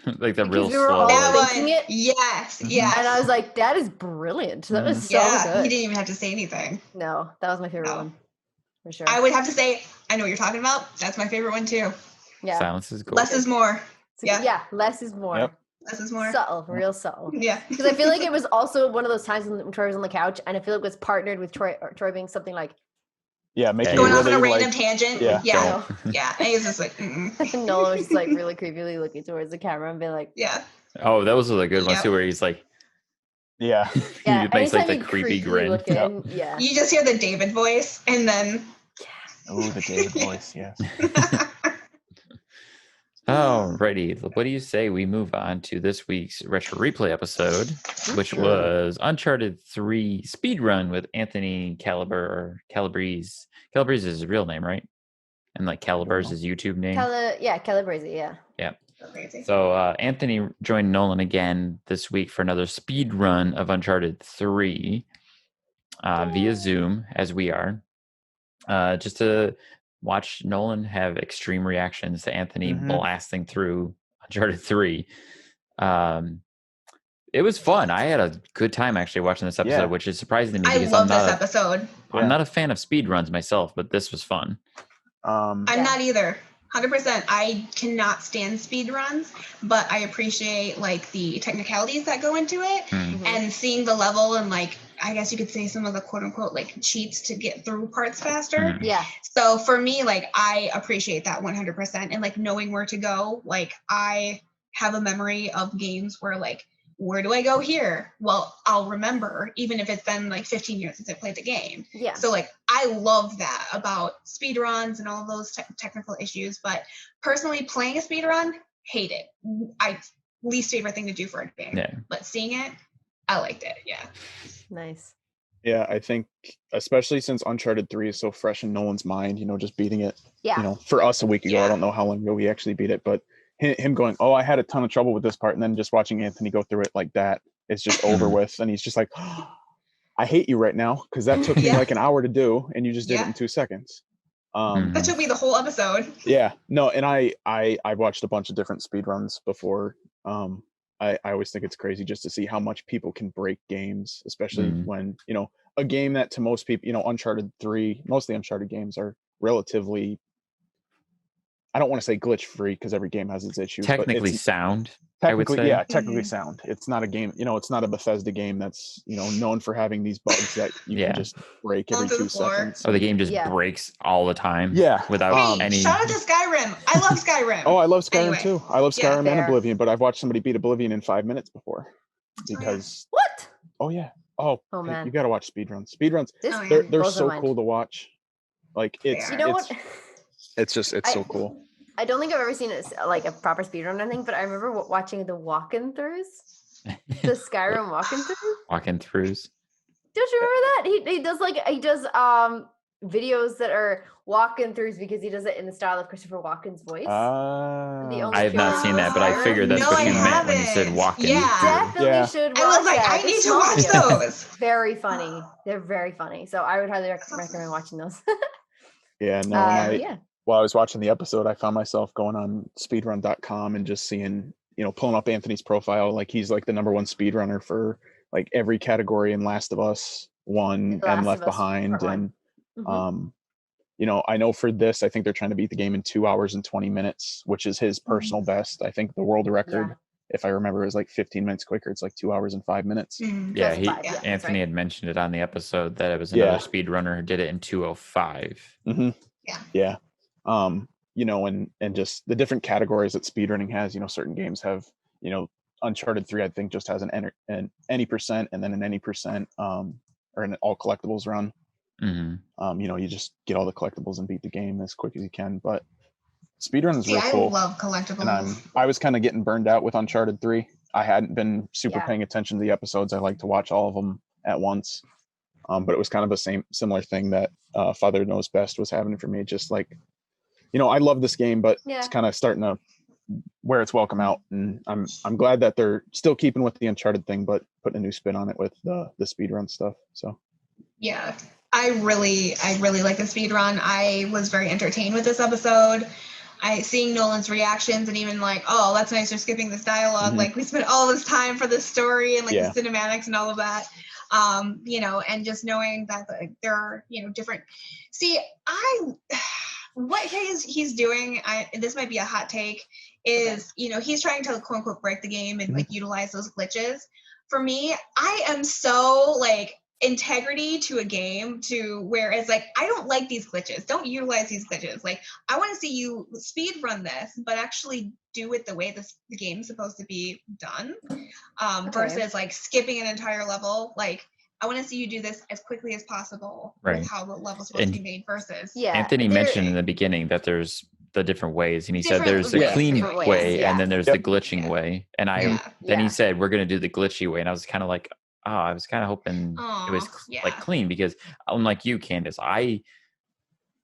Like the Because real we were slow. all that like- thinking one. it. Yes, Mhm. yes. And I was like, that is brilliant. That was so yeah, good. he didn't even have to say anything. No, that was my favorite No. one. For sure. I would have to say, I know what you're talking about. That's my favorite one too. yeah. Silence is gold. Less is more. Yeah. yeah. Less is more. Yep. Less is more. Subtle, real subtle. Yeah. Because I feel like it was also one of those times when Troy was on the couch, and I feel like it was partnered with Troy being something like, Yeah, making Going it off on a really random like tangent. yeah. Yeah. you Yeah. And he's just like, mm-mm. know, Nolan was just like really creepily looking towards the camera and being like, Yeah. Oh, that was a good one Yep. too, where he's like, yeah. yeah, he makes like anytime the he creepy creepily grin. looked at him, yeah. You just hear the David voice and then Oh, the David voice, yes. Alrighty, what do you say we move on to this week's retro replay episode, which Sure. was Uncharted 3 speedrun with Anthony Calabrese. Calabrese is his real name, right? And like Calabrese is his YouTube name. Calabrese, yeah. Crazy. So Anthony joined Nolan again this week for another speed run of Uncharted 3 via Zoom, as we are, just to watch Nolan have extreme reactions to Anthony blasting through Uncharted 3. It was fun. I had a good time actually watching this episode, which is surprising to me because love this episode. I'm not a fan of speed runs myself, but this was fun. I'm not either. 100%. I cannot stand speed runs, but I appreciate like the technicalities that go into it and seeing the level and like, I guess you could say some of the quote unquote like cheats to get through parts faster. Yeah. So for me, like I appreciate that 100% and like knowing where to go. Like I have a memory of games where like, where do I go here? Well, I'll remember, even if it's been like 15 years since I played the game. Yeah. So like, I love that about speed runs and all of those technical issues. But personally, playing a speed run, hate it. Least favorite thing to do for a game. Yeah. But seeing it, I liked it. Yeah. Nice. Yeah, I think especially since Uncharted 3 is so fresh in Nolan's mind, just beating it. Yeah. For us a week ago, I don't know how long ago we actually beat it, but him going, oh, I had a ton of trouble with this part, and then just watching Anthony go through it like that, it's just over with, and he's just like, oh, I hate you right now because that took me like an hour to do, and you just did it in 2 seconds. That took me the whole episode. Yeah, no, and I watched a bunch of different speed runs before. I always think it's crazy just to see how much people can break games, especially when a game that to most people, Uncharted 3, most of the Uncharted games are relatively, I don't want to say glitch free because every game has its issues. Technically but sound. Technically, I would say. yeah, technically sound. It's not a game, it's not a Bethesda game that's known for having these bugs that you can just break every 2 seconds. Oh, the game just breaks all the time. Yeah, without any. Shout out to Skyrim. I love Skyrim. Oh, I love Skyrim too. I love Skyrim and fair. Oblivion, but I've watched somebody beat Oblivion in 5 minutes before because. What? Oh yeah. Oh man. You got to watch speedruns. Speedruns, This they're so cool to watch. Like it's. What? It's so cool. I don't think I've ever seen like a proper speedrun or anything, but I remember watching the walk-in-throughs, the Skyrim walk-in-throughs. Walk-in-throughs. Don't you remember that? He does videos that are walk-in-throughs because he does it in the style of Christopher Walken's voice. I have not seen that, but I figured that's what you meant when you said walk-in. You definitely should watch I was like, that. I need to watch those. Very funny. They're very funny. So I would highly recommend watching those. Yeah, no, while I was watching the episode, I found myself going on speedrun.com and just seeing, pulling up Anthony's profile. Like he's like the number 1 speedrunner for like every category in Last of Us 1 and Left Behind. And, I know for this, I think they're trying to beat the game in 2 hours and 20 minutes, which is his personal best. I think the world record, if I remember, is like 15 minutes quicker. It's like 2 hours and 5 minutes. Yeah, Anthony had mentioned it on the episode that it was another speedrunner who did it in 2:05. Yeah. And just the different categories that speedrunning has, certain games have, Uncharted 3, I think just has an any percent and then an any percent, or an all collectibles run. You just get all the collectibles and beat the game as quick as you can. But speedrun is really cool. I love collectibles. And I was kind of getting burned out with Uncharted 3. I hadn't been super paying attention to the episodes. I like to watch all of them at once. But it was kind of a similar thing that Father Knows Best was having for me. Just like, I love this game, but it's kind of starting to wear its welcome out. And I'm glad that they're still keeping with the Uncharted thing, but putting a new spin on it with the speedrun stuff. So yeah, I really like the speedrun. I was very entertained with this episode. Seeing Nolan's reactions and even like, oh, that's nice, you're skipping this dialogue. Like we spent all this time for this story and like the cinematics and all of that. And just knowing that there are, different, what he's doing, this might be a hot take, is, he's trying to quote unquote break the game and like utilize those glitches. For me, I am so like integrity to a game to where it's like, I don't like these glitches. Don't utilize these glitches. Like, I want to see you speed run this, but actually do it the way the game's supposed to be done, versus like skipping an entire level. Like, I want to see you do this as quickly as possible with how the level's supposed to be made versus. Yeah. Anthony mentioned in the beginning that there's the different ways, and he said there's the clean way and then there's the glitching way. And then he said we're going to do the glitchy way, and I was kind of like, I was kind of hoping it was like clean, because unlike you, Candace, I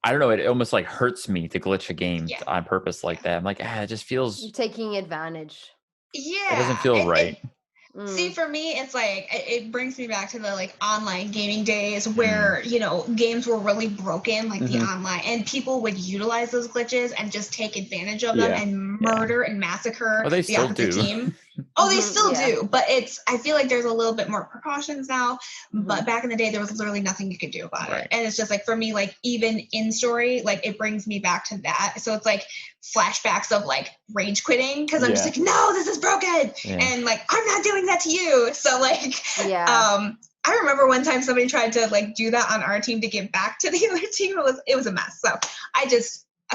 I don't know. It almost like hurts me to glitch a game Yeah. on purpose like that. I'm like, it just feels. You're taking advantage. Yeah, It doesn't feel right. See, for me, it's like it brings me back to the like online gaming days where games were really broken, like the online, and people would utilize those glitches and just take advantage of them and murder and massacre Oh, they the still opposite do. team. Oh, they still do, but I feel like there's a little bit more precautions now. But back in the day, there was literally nothing you could do about it, and it's just like for me, like even in story, like it brings me back to that. So it's like flashbacks of like rage quitting because I'm just like, no, this is broken, and like I'm not doing that to you. So like, I remember one time somebody tried to like do that on our team to get back to the other team. It was a mess. So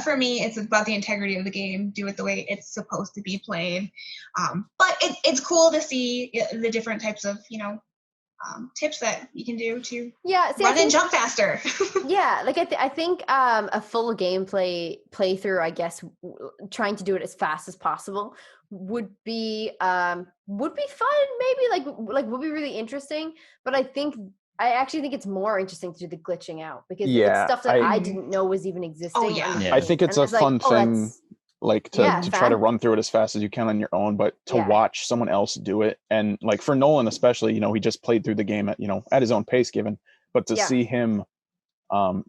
for me, it's about the integrity of the game. Do it the way it's supposed to be played. But it's cool to see the different types of tips that you can do to run and jump faster. Like I think a full gameplay playthrough, I guess, trying to do it as fast as possible would be fun. Maybe like would be really interesting. But I actually think it's more interesting to do the glitching out because it's stuff that I didn't know was even existing. Oh yeah, I think it's a fun thing. Like to try to run through it as fast as you can on your own, but to watch someone else do it. And like for Nolan, especially, he just played through the game at his own pace given, but to see him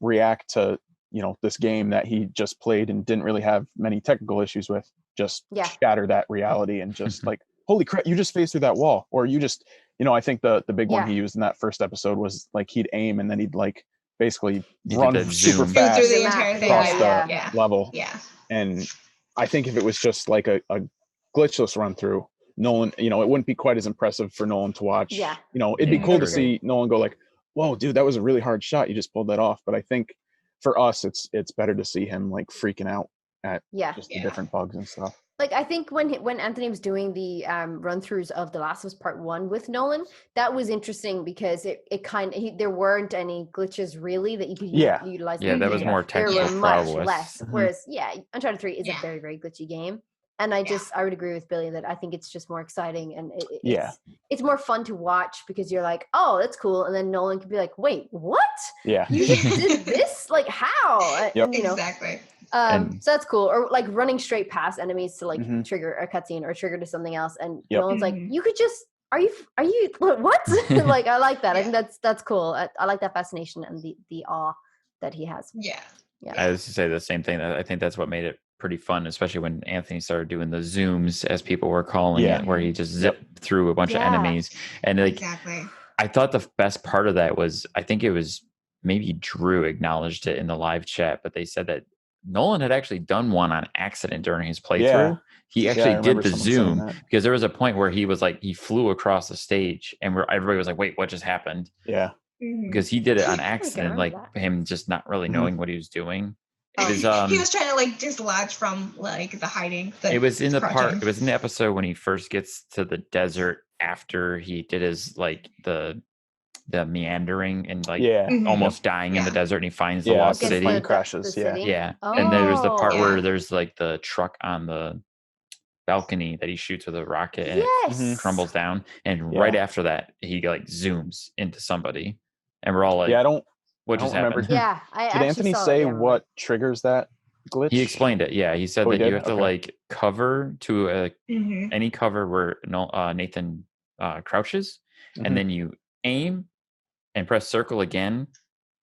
react to, this game that he just played and didn't really have many technical issues with, just shatter that reality and just like, holy crap, you just phased through that wall. Or you just, I think the big one he used in that first episode was like, he'd aim and then he'd like basically run super fast through the entire thing across the level. Yeah. And I think if it was just like a glitchless run through, Nolan, it wouldn't be quite as impressive for Nolan to watch. Yeah. It'd be cool to see Nolan go like, whoa, dude, that was a really hard shot. You just pulled that off. But I think for us, it's better to see him like freaking out at just the different bugs and stuff. Like I think when Anthony was doing the run throughs of The Last of Us Part 1 with Nolan, that was interesting because there weren't any glitches really that you could utilize. Yeah, that was more technical. There were much less. Whereas Uncharted 3 is a very, very glitchy game. And I would agree with Billy that I think it's just more exciting and it's more fun to watch because you're like, oh, that's cool. And then Nolan could be like, wait, what? Yeah. You just did this? Like how? Yep. Exactly. So that's cool. Or like running straight past enemies to like trigger a cutscene or trigger to something else. And Nolan's like, you could just, are you what? Like, I like that. I think that's cool. I like that fascination and the awe that he has. Yeah. I was to say the same thing. I think that's what made it pretty fun, especially when Anthony started doing the zooms, as people were calling it, where he just zipped through a bunch of enemies. And like, I thought the best part of that was, I think it was maybe Drew acknowledged it in the live chat, but they said that Nolan had actually done one on accident during his playthrough. He actually did the zoom because there was a point where he was like, he flew across the stage and everybody was like, wait, what just happened? Yeah. Because he did it on accident, like him just not really knowing what he was doing. It was, he was trying to like dislodge from like the hiding. It was in the part. It was in the episode when he first gets to the desert after he did his like the meandering and like almost dying in the desert, and he finds the lost city. Plane crashes. And there was the part where there's like the truck on the balcony that he shoots with a rocket and it crumbles down. And right after that, he like zooms into somebody, and we're all like, what just happened? Yeah. Did Anthony say what triggers that glitch? He explained it. Yeah. He said that you have to like cover to any cover where Nathan crouches, and then you aim and press circle again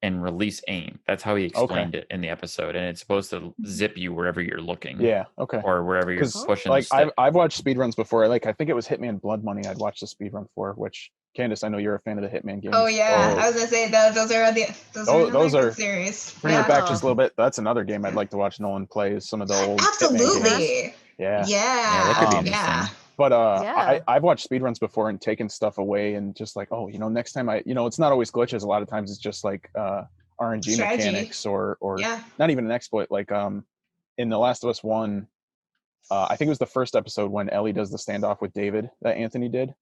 and release aim. That's how he explained it in the episode. And it's supposed to zip you wherever you're looking. Yeah. Okay. Or wherever you're pushing. Like I've watched speedruns before. Like I think it was Hitman Blood Money I'd watched the speedrun for, which Candace, I know you're a fan of the Hitman games. Oh yeah. I was gonna say those are series. Bring it back just a little bit. That's another game I'd like to watch Nolan play, is some of the old Absolutely. Hitman games. Yeah. That could be interesting. But I've watched speedruns before and taken stuff away and just like, next time it's not always glitches. A lot of times it's just like RNG mechanics or not even an exploit. Like in The Last of Us 1, I think it was the first episode when Ellie does the standoff with David that Anthony did.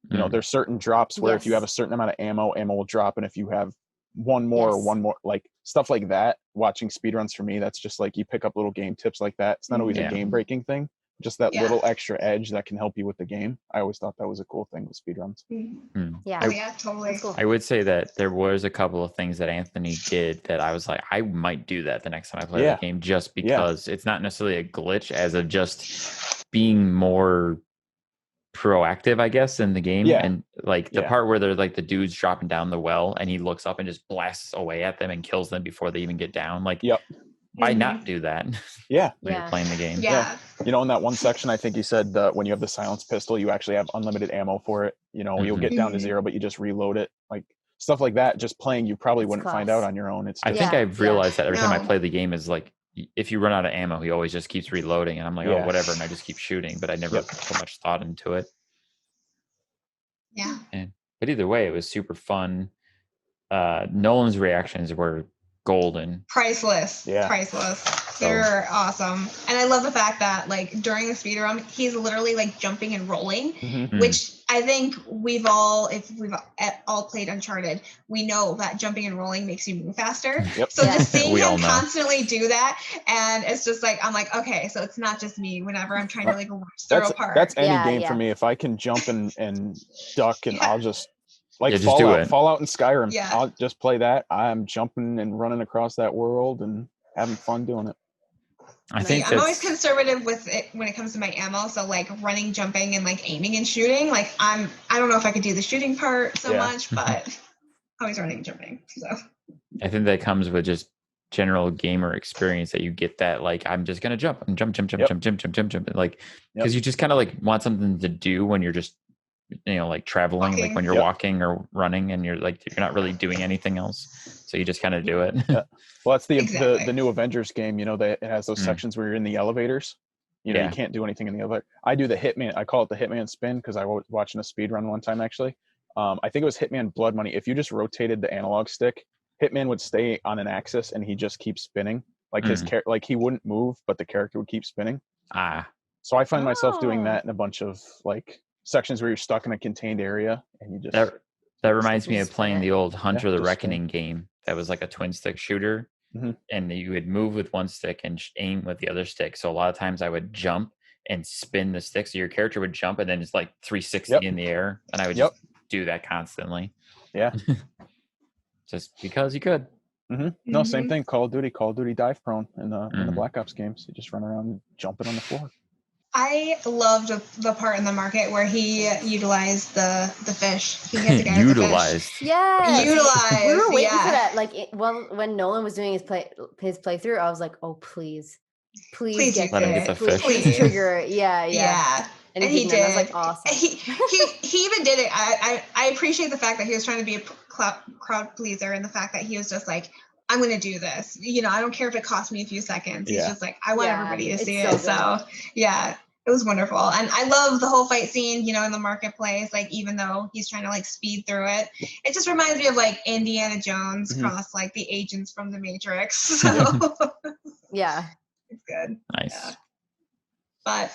There's certain drops where if you have a certain amount of ammo will drop, and if you have one more, like stuff like that. Watching speedruns for me, that's just like you pick up little game tips like that. It's not always a game breaking thing. just that little extra edge that can help you with the game. I always thought that was a cool thing with speedruns. Yeah. Oh, yeah, totally. That's cool. I would say that there was a couple of things that Anthony did that I was like, I might do that the next time I play the game, just because it's not necessarily a glitch, as of just being more proactive, I guess, in the game. And like the part where they're like the dudes dropping down the well and he looks up and just blasts away at them and kills them before they even get down. Like, why not do that? When you're playing the game. You know, in that one section, I think you said when you have the silence pistol, you actually have unlimited ammo for it. You know, you'll get down to 0, but you just reload it. Like stuff like that, just playing, you probably wouldn't find out on your own. It's I think I've realized that every time I play the game is like, if you run out of ammo, he always just keeps reloading, and I'm like, oh, whatever, and I just keep shooting, but I never put much thought into it. But either way, it was super fun. Nolan's reactions were golden. Priceless. They're awesome. And I love the fact that like during the speed run, he's literally like jumping and rolling, which I think if we've all played Uncharted, we know that jumping and rolling makes you move faster. So just seeing him constantly do that, and it's just like, I'm like, okay, so it's not just me whenever I'm trying to like rush through a part. That's any game for me. If I can jump and duck, and I'll just like just do it. Fallout and Skyrim. I'll just play that. I'm jumping and running across that world and having fun doing it. I think I'm always conservative with it when it comes to my ammo. So like running, jumping, and like aiming and shooting. Like I don't know if I could do the shooting part so much, but always running and jumping. So I think that comes with just general gamer experience, that you get that like, I'm just gonna jump and jump, like, because you just kind of like want something to do when you're just, you know, like traveling, like when you're walking or running, and you're not really doing anything else, so you just kind of do it. Well, that's the new Avengers game. You know, it has those sections where you're in the elevators. You know, you can't do anything in the elevator. I do the Hitman. I call it the Hitman spin, because I was watching a speed run one time actually. I think it was Hitman Blood Money. If you just rotated the analog stick, Hitman would stay on an axis and he just keeps spinning. Like his like he wouldn't move, but the character would keep spinning. So I find myself doing that in a bunch of like sections where you're stuck in a contained area and you just that reminds me of playing the old Hunter the Reckoning game. That was like a twin stick shooter, and you would move with one stick and aim with the other stick. So a lot of times I would jump and spin the stick, so your character would jump and then it's like 360 in the air, and I would just do that constantly. Just because you could. No, same thing. Call of Duty Dive Prone in the Black Ops games. You just run around jumping on the floor. I loved the part in the market where he utilized the fish. He hit the guy utilized. with the fish. Yes. Utilized. We were waiting for that. Like, when Nolan was doing his playthrough, I was like, oh, please get let him get the fish. Please trigger it. Yeah. And he did. I was like, awesome. He even did it. I appreciate the fact that he was trying to be a crowd pleaser, and the fact that he was just like, I'm going to do this. You know, I don't care if it costs me a few seconds. He's just like, I want everybody to see it. So yeah, it was wonderful. And I love the whole fight scene, you know, in the marketplace. Like, even though he's trying to like speed through it, it just reminds me of like Indiana Jones cross like the agents from the Matrix. So yeah, it's good. Nice. Yeah. But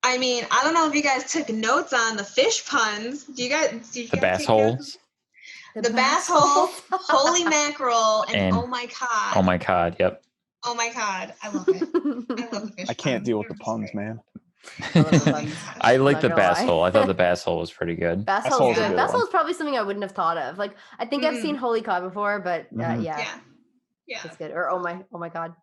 I mean, I don't know if you guys took notes on the fish puns. Do you guys the bass holes? The bass hole, holy mackerel, and oh my god. Oh my god, yep. Oh my god, I love it. I love the fish. I can't deal with the puns, man. I like the bass hole. I thought the bass hole was pretty good. Bass hole is good. Bass hole is probably something I wouldn't have thought of. Like, I think I've seen holy cod before, but yeah, it's good. Or oh my god.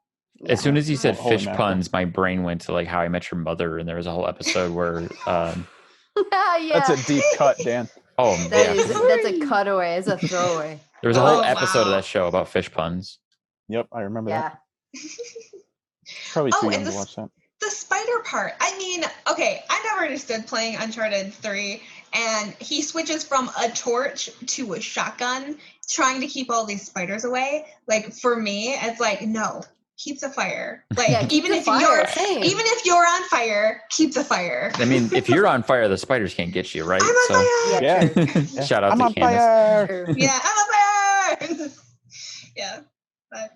As soon as you said fish puns, my brain went to like How I Met Your Mother, and there was a whole episode where that's a deep cut, Dan. Oh, that's a cutaway. It's a throwaway. There was a whole episode of that show about fish puns. Yep, I remember that. Probably too young to watch that. The spider part. I mean, okay, I never understood playing Uncharted 3, and he switches from a torch to a shotgun, trying to keep all these spiders away. Like, for me, it's like, no, keep the fire. Like, even if you're on fire, keep the fire. I mean, if you're on fire, the spiders can't get you, right? I'm on fire. Yeah. Shout out to Candace. Yeah, I'm on fire. Yeah, but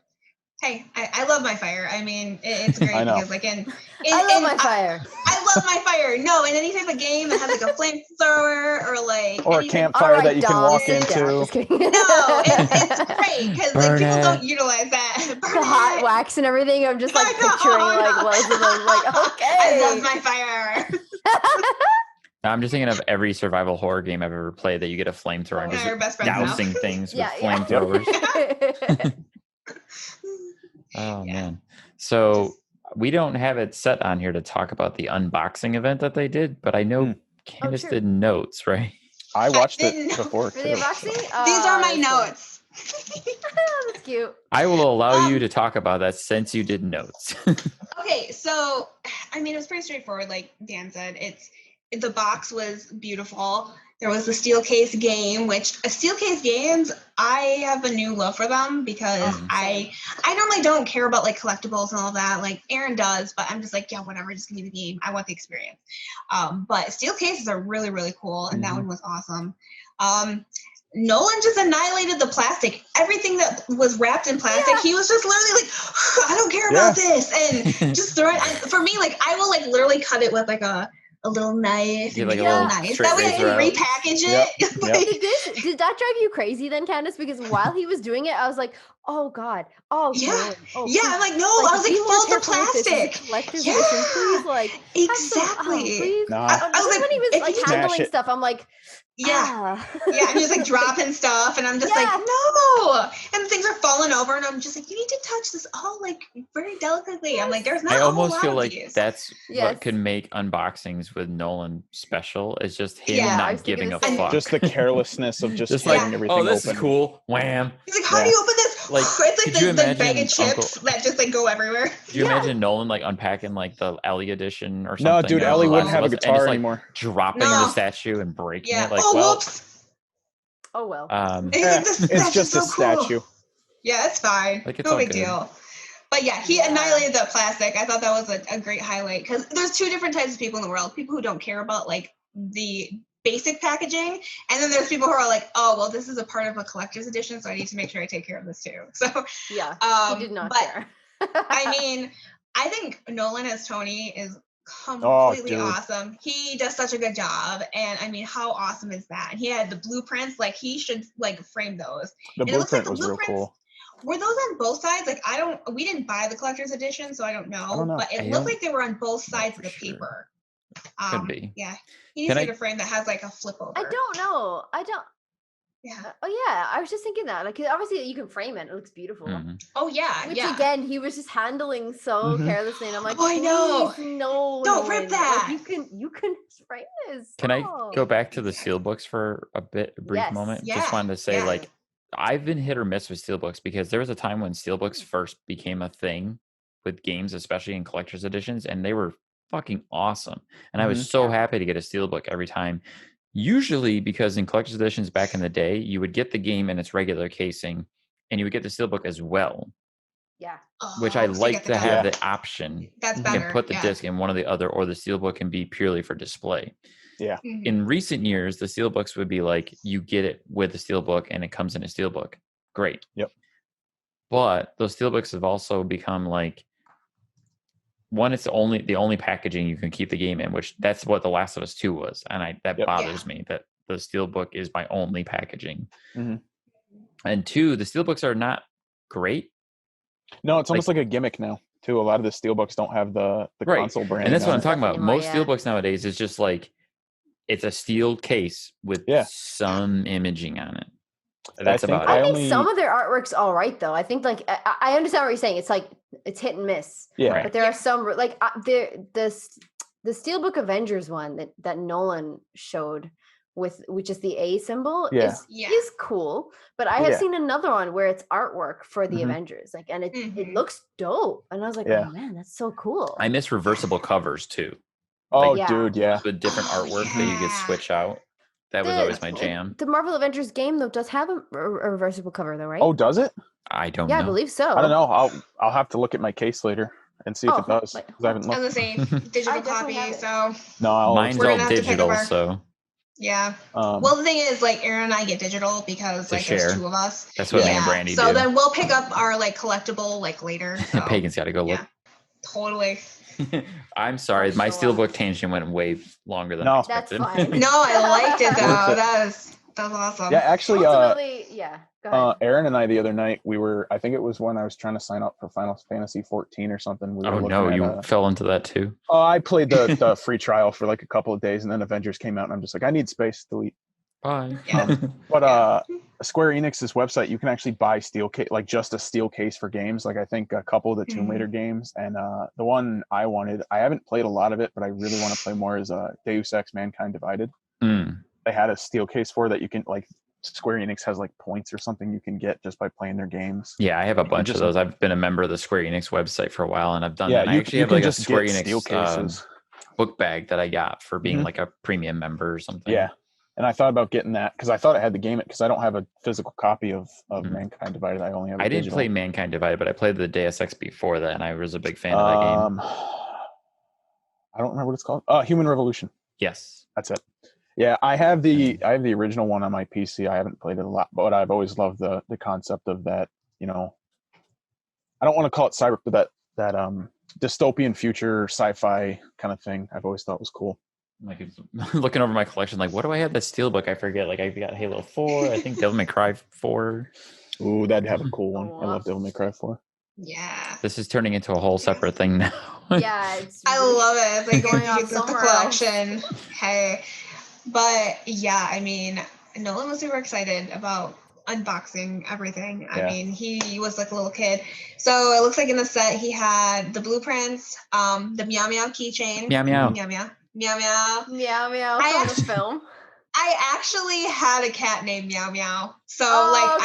hey, I love my fire. I mean, it's great because like I love my fire. I love my fire. No, in any type of game that has like a flamethrower or like Or a campfire that you can walk into. Just kidding. No, it's great because like people don't utilize that. The hot wax and everything. I'm just like picturing like loads of them. Like, okay. I love my fire. I'm just thinking of every survival horror game I've ever played that you get a flamethrower and just dousing things with flamethrowers. Oh man. So we don't have it set on here to talk about the unboxing event that they did, but I know Candace did notes, right? I watched it before too. For the unboxing? These are my notes. That's cute. I will allow you to talk about that since you did notes. Okay, so I mean, it was pretty straightforward. Like Dan said, the box was beautiful. There was the steel case game, which steel case games, I have a new love for them because I normally don't care about like collectibles and all that. Like Aaron does, but I'm just like, yeah, whatever, just give me the game. I want the experience. But steel cases are really, really cool, and that one was awesome. Nolan just annihilated the plastic. Everything that was wrapped in plastic, he was just literally like, I don't care about this, and just throw it. And for me, like I will like literally cut it with like a little knife, like a little knife. That way I can repackage it. Did that drive you crazy then, Candace? Because while he was doing it, I was like, oh God. Oh yeah. Oh, yeah, I'm like, no, I was like, full of plastic. Collector's edition, please, like exactly. Please. Nah. I was like, when he was like handling stuff, I'm like, yeah, I'm just like dropping stuff, and I'm just like, no, and things are falling over, and I'm just like, you need to touch this all like very delicately. I'm like, there's not. I a almost whole feel lot like of these. that's what could make unboxings with Nolan special. Is just him not giving a fuck. Just the carelessness of just like, everything oh, this open. is cool. Wham. He's like, how do you open this? Like, it's like the bag of chips that just like go everywhere. Do you imagine Nolan like unpacking like the Ellie edition or something? No, dude, Ellie wouldn't have a guitar just, like, anymore. Dropping the statue and breaking it. Like, whoops. Oh well. It's just a statue. Yeah, it's fine. Like, it's no big deal. But yeah, he annihilated that plastic. I thought that was a great highlight because there's two different types of people in the world. People who don't care about like the basic packaging, and then there's people who are like, oh well, this is a part of a collector's edition, so I need to make sure I take care of this too. So yeah, he did not care. I mean, I think Nolan as Tony is completely awesome. He does such a good job, and I mean, how awesome is that? And he had the blueprints. Like he should like frame those. The blueprint was real cool. Were those on both sides? Like we didn't buy the collector's edition, so I don't know. But it looked like they were on both sides of the paper. Could be. Yeah. He needs to get a frame that has like a flip over. I don't know. Yeah. Oh yeah. I was just thinking that. Like obviously you can frame it. It looks beautiful. Oh yeah. Which again, he was just handling so carelessly. And I'm like, oh, I know. No. Don't rip that. Like, you can frame this. Can I go back to the steelbooks for a brief moment? Yeah. Just wanted to say like I've been hit or miss with steelbooks because there was a time when steelbooks first became a thing with games, especially in collector's editions, and they were fucking awesome. And I was so happy to get a steelbook every time. Usually because in collector's editions back in the day, you would get the game in its regular casing and you would get the steelbook as well. Yeah. Which I like to have the option. That's better. You can put the disc in one or the other, or the steelbook can be purely for display. Yeah. In recent years, the steelbooks would be like, you get it with the steelbook and it comes in a steelbook. Great. Yep. But those steelbooks have also become like, one, it's the only packaging you can keep the game in, which that's what The Last of Us 2 was. And that bothers me that the steelbook is my only packaging. And two, the steelbooks are not great. No, it's almost like a gimmick now too. A lot of the steelbooks don't have the console brand. And that's what I'm talking about. Most steelbooks nowadays is just like, it's a steel case with some imaging on it. That's about it. I think some of their artwork's all right though. I think like I understand what you're saying. It's like it's hit and miss. Yeah. But there are some like the Steelbook Avengers one that Nolan showed which is the A symbol is cool. But I have seen another one where it's artwork for the Avengers. Like and it looks dope. And I was like, oh man, that's so cool. I miss reversible covers too. Oh dude, with different artwork that you could switch out. That was always my jam. The Marvel Avengers game though does have a reversible cover though, right? Oh, does it? I don't know. Yeah, I believe so. I don't know. I'll have to look at my case later and see if it does. I haven't looked. I'm the same digital copy, so no, mine's all digital, so yeah. Well, the thing is, like Aaron and I get digital because like there's two of us. That's what me and Brandy do. So then we'll pick up our like collectible like later. So. Pagan's got to go look. Totally. I'm sorry, I'll my show up. Steelbook tangent went way longer than No. I That's expected. fine. No, I liked it Worth though. it. That was awesome. Yeah, actually, Ultimately, yeah. Go ahead. Aaron and I the other night, I think it was when I was trying to sign up for Final Fantasy 14 or something. We were Oh looking no, at, you fell into that too. I played the free trial for like a couple of days, and then Avengers came out, and I'm just like, I need space, delete. Bye. Yeah. But Square Enix's website, you can actually buy steel case, like just a steel case for games. Like I think a couple of the Tomb Raider games, and the one I wanted, I haven't played a lot of it, but I really want to play more. Is Deus Ex: Mankind Divided. Mm. They had a steel case for that you can like. Square Enix has like points or something you can get just by playing their games. Yeah, I have a bunch of those. I've been a member of the Square Enix website for a while, and I've done that. And I actually have like a Square Enix book bag that I got for being like a premium member or something. Yeah, and I thought about getting that because I thought I had the game because I don't have a physical copy of Mankind Divided. I only have. I didn't play Mankind Divided, but I played the Deus Ex before that, and I was a big fan of that game. I don't remember what it's called. Human Revolution. Yes, that's it. Yeah, I have the original one on my PC. I haven't played it a lot, but I've always loved the concept of that. You know, I don't want to call it cyber, but that dystopian future sci-fi kind of thing. I've always thought was cool. Like looking over my collection, like what do I have? The Steelbook, I forget. Like I got Halo 4. I think Devil May Cry 4. Ooh, that'd have a cool one. I love Devil May Cry 4. Yeah. This is turning into a whole separate thing now. Yeah, I love it. It's like going on the somewhere collection. Hey. But yeah, I mean, Nolan was super excited about unboxing everything. Yeah. I mean, he was like a little kid. So it looks like in the set he had the blueprints, the Meow Meow keychain. Meow Meow. Meow Meow. Meow Meow. Meow Meow from the film. I actually had a cat named Meow Meow. So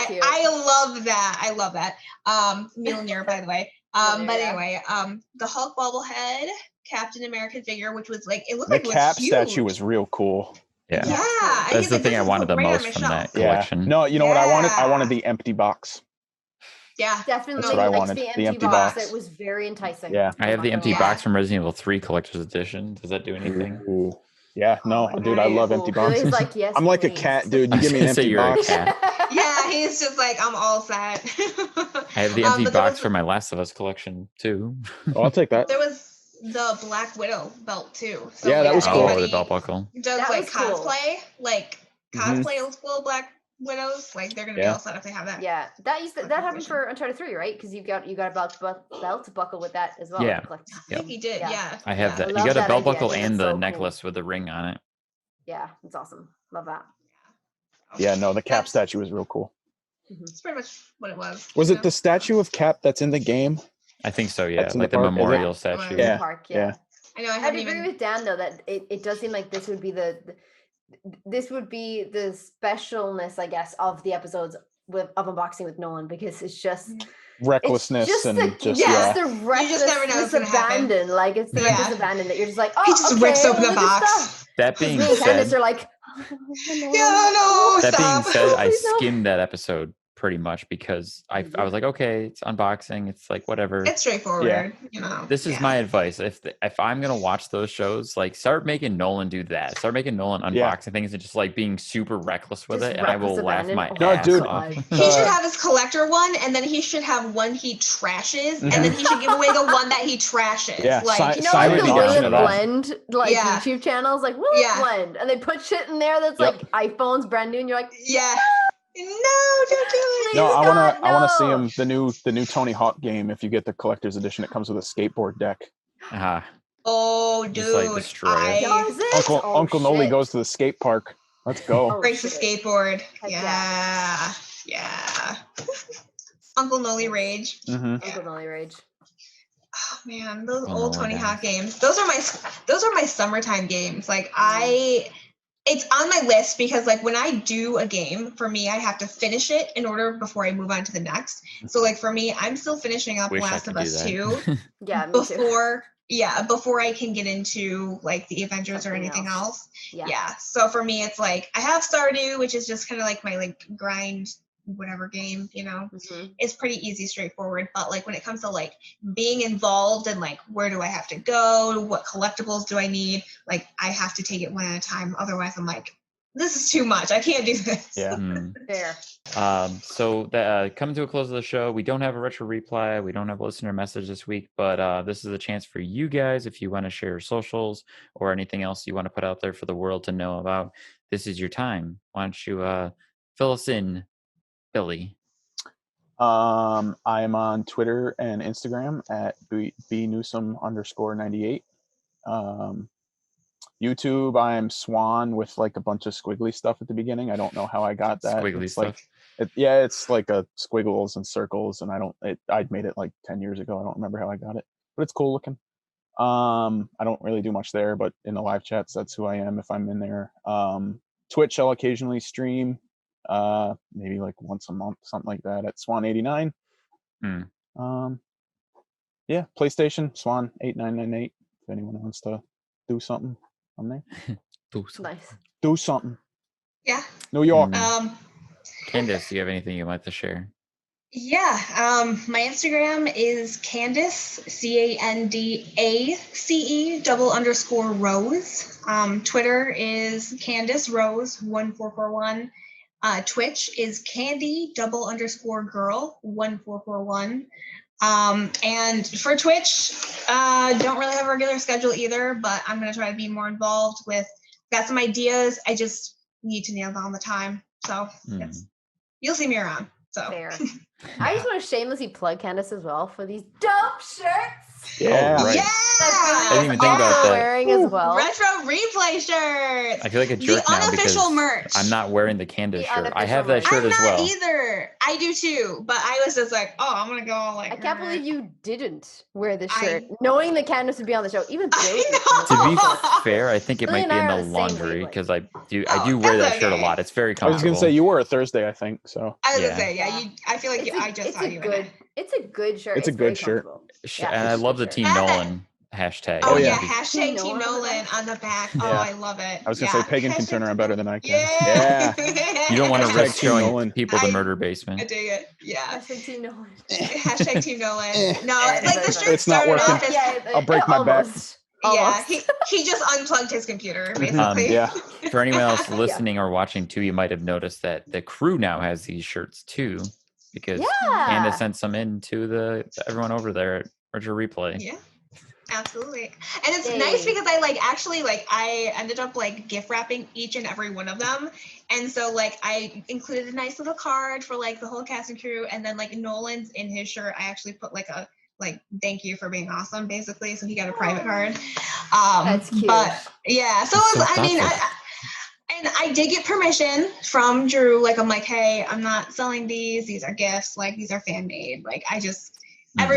cute. I love that. I love that. Mjolnir, by the way. Anyway, the Hulk bobblehead, Captain America figure, which was like, it looked like it was Cap huge. statue was real cool. Yeah. Yeah. That's the thing I wanted the most from that collection. No, you know what I wanted? I wanted the empty box. Yeah. Definitely. That's what I wanted. The empty box. It was very enticing. Yeah. I have the empty box from Resident Evil 3 Collector's Edition. Does that do anything? Ooh. Yeah, no, dude, I love empty boxes. Billy's like, yes, I'm like please. a cat, dude. You give me an empty box. Yeah, he's just like, I'm all set. I have the empty box for my Last of Us collection too. Oh, I'll take that. There was the Black Widow belt too. So yeah, that was cool. Oh, the belt buckle. Does that like was cool. cosplay, like cosplay old school Black Widows, like they're gonna be all set if they have that. Yeah, that happened for Uncharted 3, right? Because you got a belt buckle with that as well. Yeah, I think he did. Yeah, I have that. You got a belt buckle and the necklace with the ring on it. Yeah, it's awesome. Love that. Yeah, no, the Cap statue was real cool. It's pretty much what it was. Was it the statue of Cap that's in the game? I think so. Yeah, That's like the memorial statue. Yeah. Yeah. I know. I agree with Dan though that it does seem like this would be the specialness, I guess, of the episodes of unboxing with Nolan, because it's just recklessness the reckless, this abandon. Like it's the reckless abandon that you're just like, oh, he just rips open the box. That being me and Candace said, are like, that stop. being said, I skimmed that episode pretty much because I was like, okay, it's unboxing, it's like whatever, it's straightforward. You know, this is my advice. If I'm gonna watch those shows, like start making Nolan do that. Start making Nolan unboxing things and just like being super reckless with it, and I will laugh my ass off. He should have his collector one, and then he should have one he trashes, and then he should give away the one that he trashes. Yeah, like you know, like the Will It Blend, like YouTube channels, like Will It Blend, and they put shit in there that's like iPhones brand new, and you're like, no, don't do it. No, I wanna see him the new Tony Hawk game. If you get the collector's edition, it comes with a skateboard deck. Oh, dude! Just, like, destroy it. Uncle Noli goes to the skate park. Let's go. Breaks the skateboard. Yeah. Uncle Noli rage. Uncle Noli rage. Oh man, those old Tony Hawk games. Those are my summertime games. Like it's on my list because like when I do a game, for me, I have to finish it in order before I move on to the next. So like for me, I'm still finishing up Last of Us 2. Yeah, me too. Before I can get into like the Avengers or anything else. Yeah. So for me, it's like I have Stardew, which is just kind of like my like grind whatever game, you know. It's pretty easy, straightforward. But like when it comes to like being involved and like where do I have to go, what collectibles do I need, like I have to take it one at a time. Otherwise I'm like, this is too much. I can't do this. Yeah. Fair. So coming to a close of the show, we don't have a retro reply. We don't have a listener message this week, but this is a chance for you guys, if you want to share your socials or anything else you want to put out there for the world to know about. This is your time. Why don't you fill us in, Billy? I am on Twitter and Instagram at bnewsome_98. YouTube, I am Swan with like a bunch of squiggly stuff at the beginning. I don't know how I got that. Squiggly it's stuff. It's like a squiggles and circles, and I'd made it like 10 years ago. I don't remember how I got it, but it's cool looking. I don't really do much there, but in the live chats, that's who I am if I'm in there. Twitch, I'll occasionally stream, maybe like once a month, something like that, at Swan89. Yeah, PlayStation, Swan8998. If anyone wants to do something, I'm there. Nice. Do something. Yeah. New York. Candace, do you have anything you'd like to share? Yeah. My Instagram is Candace, CANDACE_Rose. Twitter is Candace Rose 1441. Twitch is Candy_girl 1441. And for Twitch, don't really have a regular schedule either, but I'm going to try to be more involved with, got some ideas. I just need to nail down the time. So you'll see me around. So fair. I just want to shamelessly plug Candace as well for these dope shirts. Yeah. Oh, right. Yeah. I didn't even think about that. Wearing as well. Retro replay shirts. I feel like a jerk the now unofficial because merch. I'm not wearing the Candace The shirt. I have that unofficial shirt I'm as well. not either. I do too, but I was just like, oh, I'm gonna go like. I can't believe you didn't wear this shirt, knowing that Candace would be on the show. Even Billy. To be fair, I think it Billy might and be I in are the the same laundry wavelength. because I do wear that's that shirt a okay. lot. It's very I was comfortable. gonna say you wore it Thursday, I think. So I was Yeah. gonna say, I feel like I just saw you in it. It's a good shirt. It's a good shirt. And I love the Team shirt. Nolan hashtag. Oh, Oh, yeah, yeah. hashtag Team Team Nolan Nolan on the back. Oh, Yeah. I love it. I was gonna say Pagan can turn around better than I can. Yeah. You don't want to Hashtag risk Team showing Nolan. people the murder I basement. dig it. Yeah. Hashtag Team Nolan. Hashtag Team Nolan. No, Yeah, like the shirt It's not started working. off as, I'll break my back. yeah, he just unplugged his computer, basically. Yeah. For anyone else listening or watching too, you might have noticed that the crew now has these shirts too, because Candace sent some in to everyone over there at Retro Replay. Yeah. Absolutely. And it's nice because I ended up like gift wrapping each and every one of them. And so like I included a nice little card for like the whole cast and crew. And then like Nolan's in his shirt, I actually put like a thank you for being awesome, basically. So he got a private card. That's cute. But yeah, so and I did get permission from Drew. Like I'm like, hey, I'm not selling these. These are gifts. Like these are fan made. Like I just I want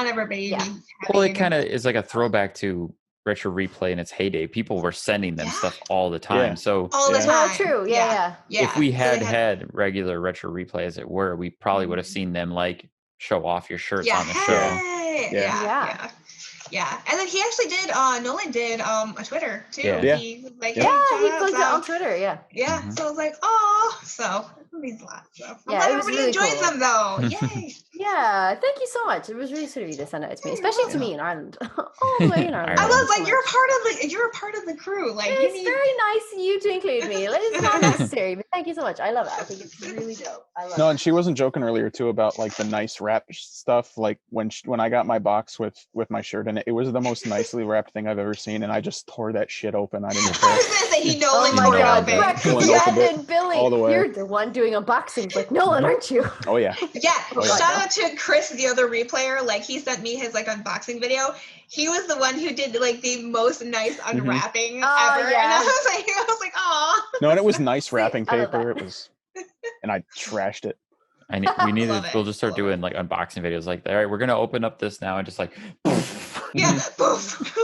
everybody to be happy. Well, it kind of is like a throwback to Retro Replay in its heyday. People were sending them stuff all the time. Yeah. So all the time. Well, true. Yeah. if we had regular Retro Replay, as it were, we probably would have seen them like show off your shirts on the show. Yeah. And then he actually did Nolan did a Twitter too. Yeah. He like he plugged it on Twitter. Yeah. So I was like, oh, so it means a lot. So I'm glad it was everybody really enjoys cool. them though. Yay. Yeah, thank you so much. It was really sweet of you to send it to me, especially to me in Ireland. All the way in Ireland. I was like, you're a part of the crew. Like it's very nice of you to include me. Like, it's not necessary, but thank you so much. I love it. I think it's really dope. I love it. No, and she wasn't joking earlier too about like the nice wrap stuff. Like when I got my box with my shirt in it, it was the most nicely wrapped thing I've ever seen, and I just tore that shit open. I didn't care. I was gonna say Oh my god, Nolan and Billy, all the way. you're the one doing unboxings. Like Nolan, aren't you? Oh yeah. Yeah. Shout out to Chris, the other replayer. Like he sent me his like unboxing video. He was the one who did like the most nice unwrapping ever. Yeah. And I was like, oh. No, and it was nice wrapping I love paper. that. It was, and I trashed it. We'll just start doing like unboxing videos. Like, all right, we're gonna open up this now, and just like, yeah, poof.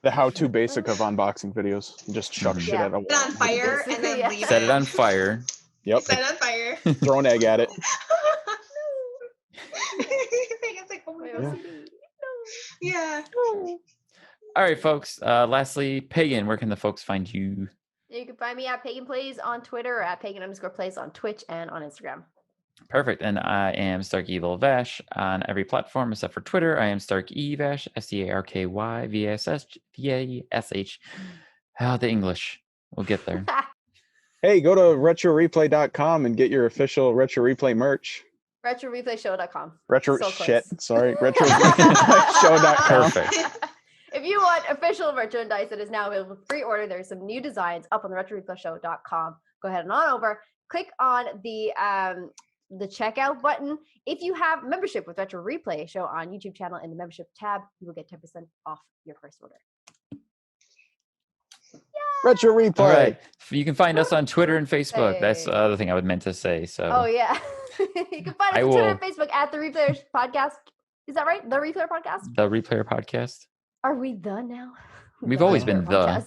The how-to basic of unboxing videos. You just chuck shit at a wall. Set it on fire and then leave set it on fire. Yep. Set it on fire. Throw an egg at it. It's like, oh my God. Yeah. All right, folks. Lastly, Pagan, where can the folks find you? You can find me at Pagan Plays on Twitter or at Pagan_Plays on Twitch and on Instagram. Perfect. And I am Stark Evil Vash on every platform except for Twitter. I am Stark E Vash, StarkyVash. The English. We'll get there. Hey, go to retroreplay.com and get your official Retro Replay merch. RetroReplayShow.com. Retro So shit. close. Sorry, retroreplayShow.com. Perfect. If you want official merchandise that is now available for pre-order, there's some new designs up on the RetroReplayShow.com. Go ahead and on over. Click on the checkout button. If you have membership with Retro Replay Show on YouTube channel in the membership tab, you will get 10% off your first order. Retro Replay. All right. You can find us on Twitter and Facebook. That's the other thing I would meant to say. So. Oh yeah. You can find us on Twitter and Facebook at the Replayers Podcast. Is that right? The Replayer Podcast? The Replayer Podcast. Are we the now? We've always been the.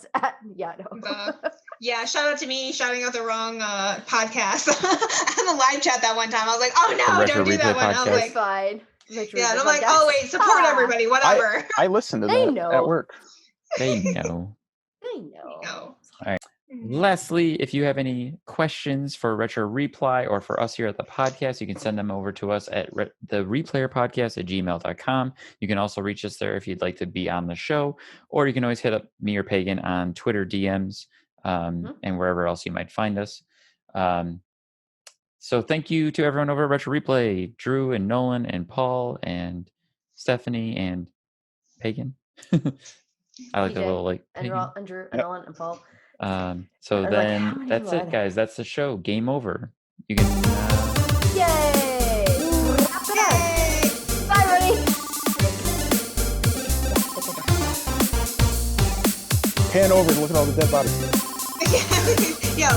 Yeah, I know. Yeah, shout out to me shouting out the wrong podcast in the live chat that one time. I was like, oh no, don't do that one. I was like, fine. Yeah, and I'm like, oh wait, support everybody, whatever. I listened to They that know. at work. They know. They know. No. All right. Lastly, if you have any questions for Retro Reply or for us here at the podcast, you can send them over to us at thereplayerpodcast@gmail.com. You can also reach us there if you'd like to be on the show, or you can always hit up me or Pagan on Twitter DMs and wherever else you might find us. So thank you to everyone over at Retro Replay, Drew and Nolan and Paul and Stephanie and Pagan. I like the little like and Drew and Nolan and Paul. So Like, then that's it, guys. That's the show. Game over. You can. Yay! Bye, everybody. Pan over and look at all the dead bodies. Yeah.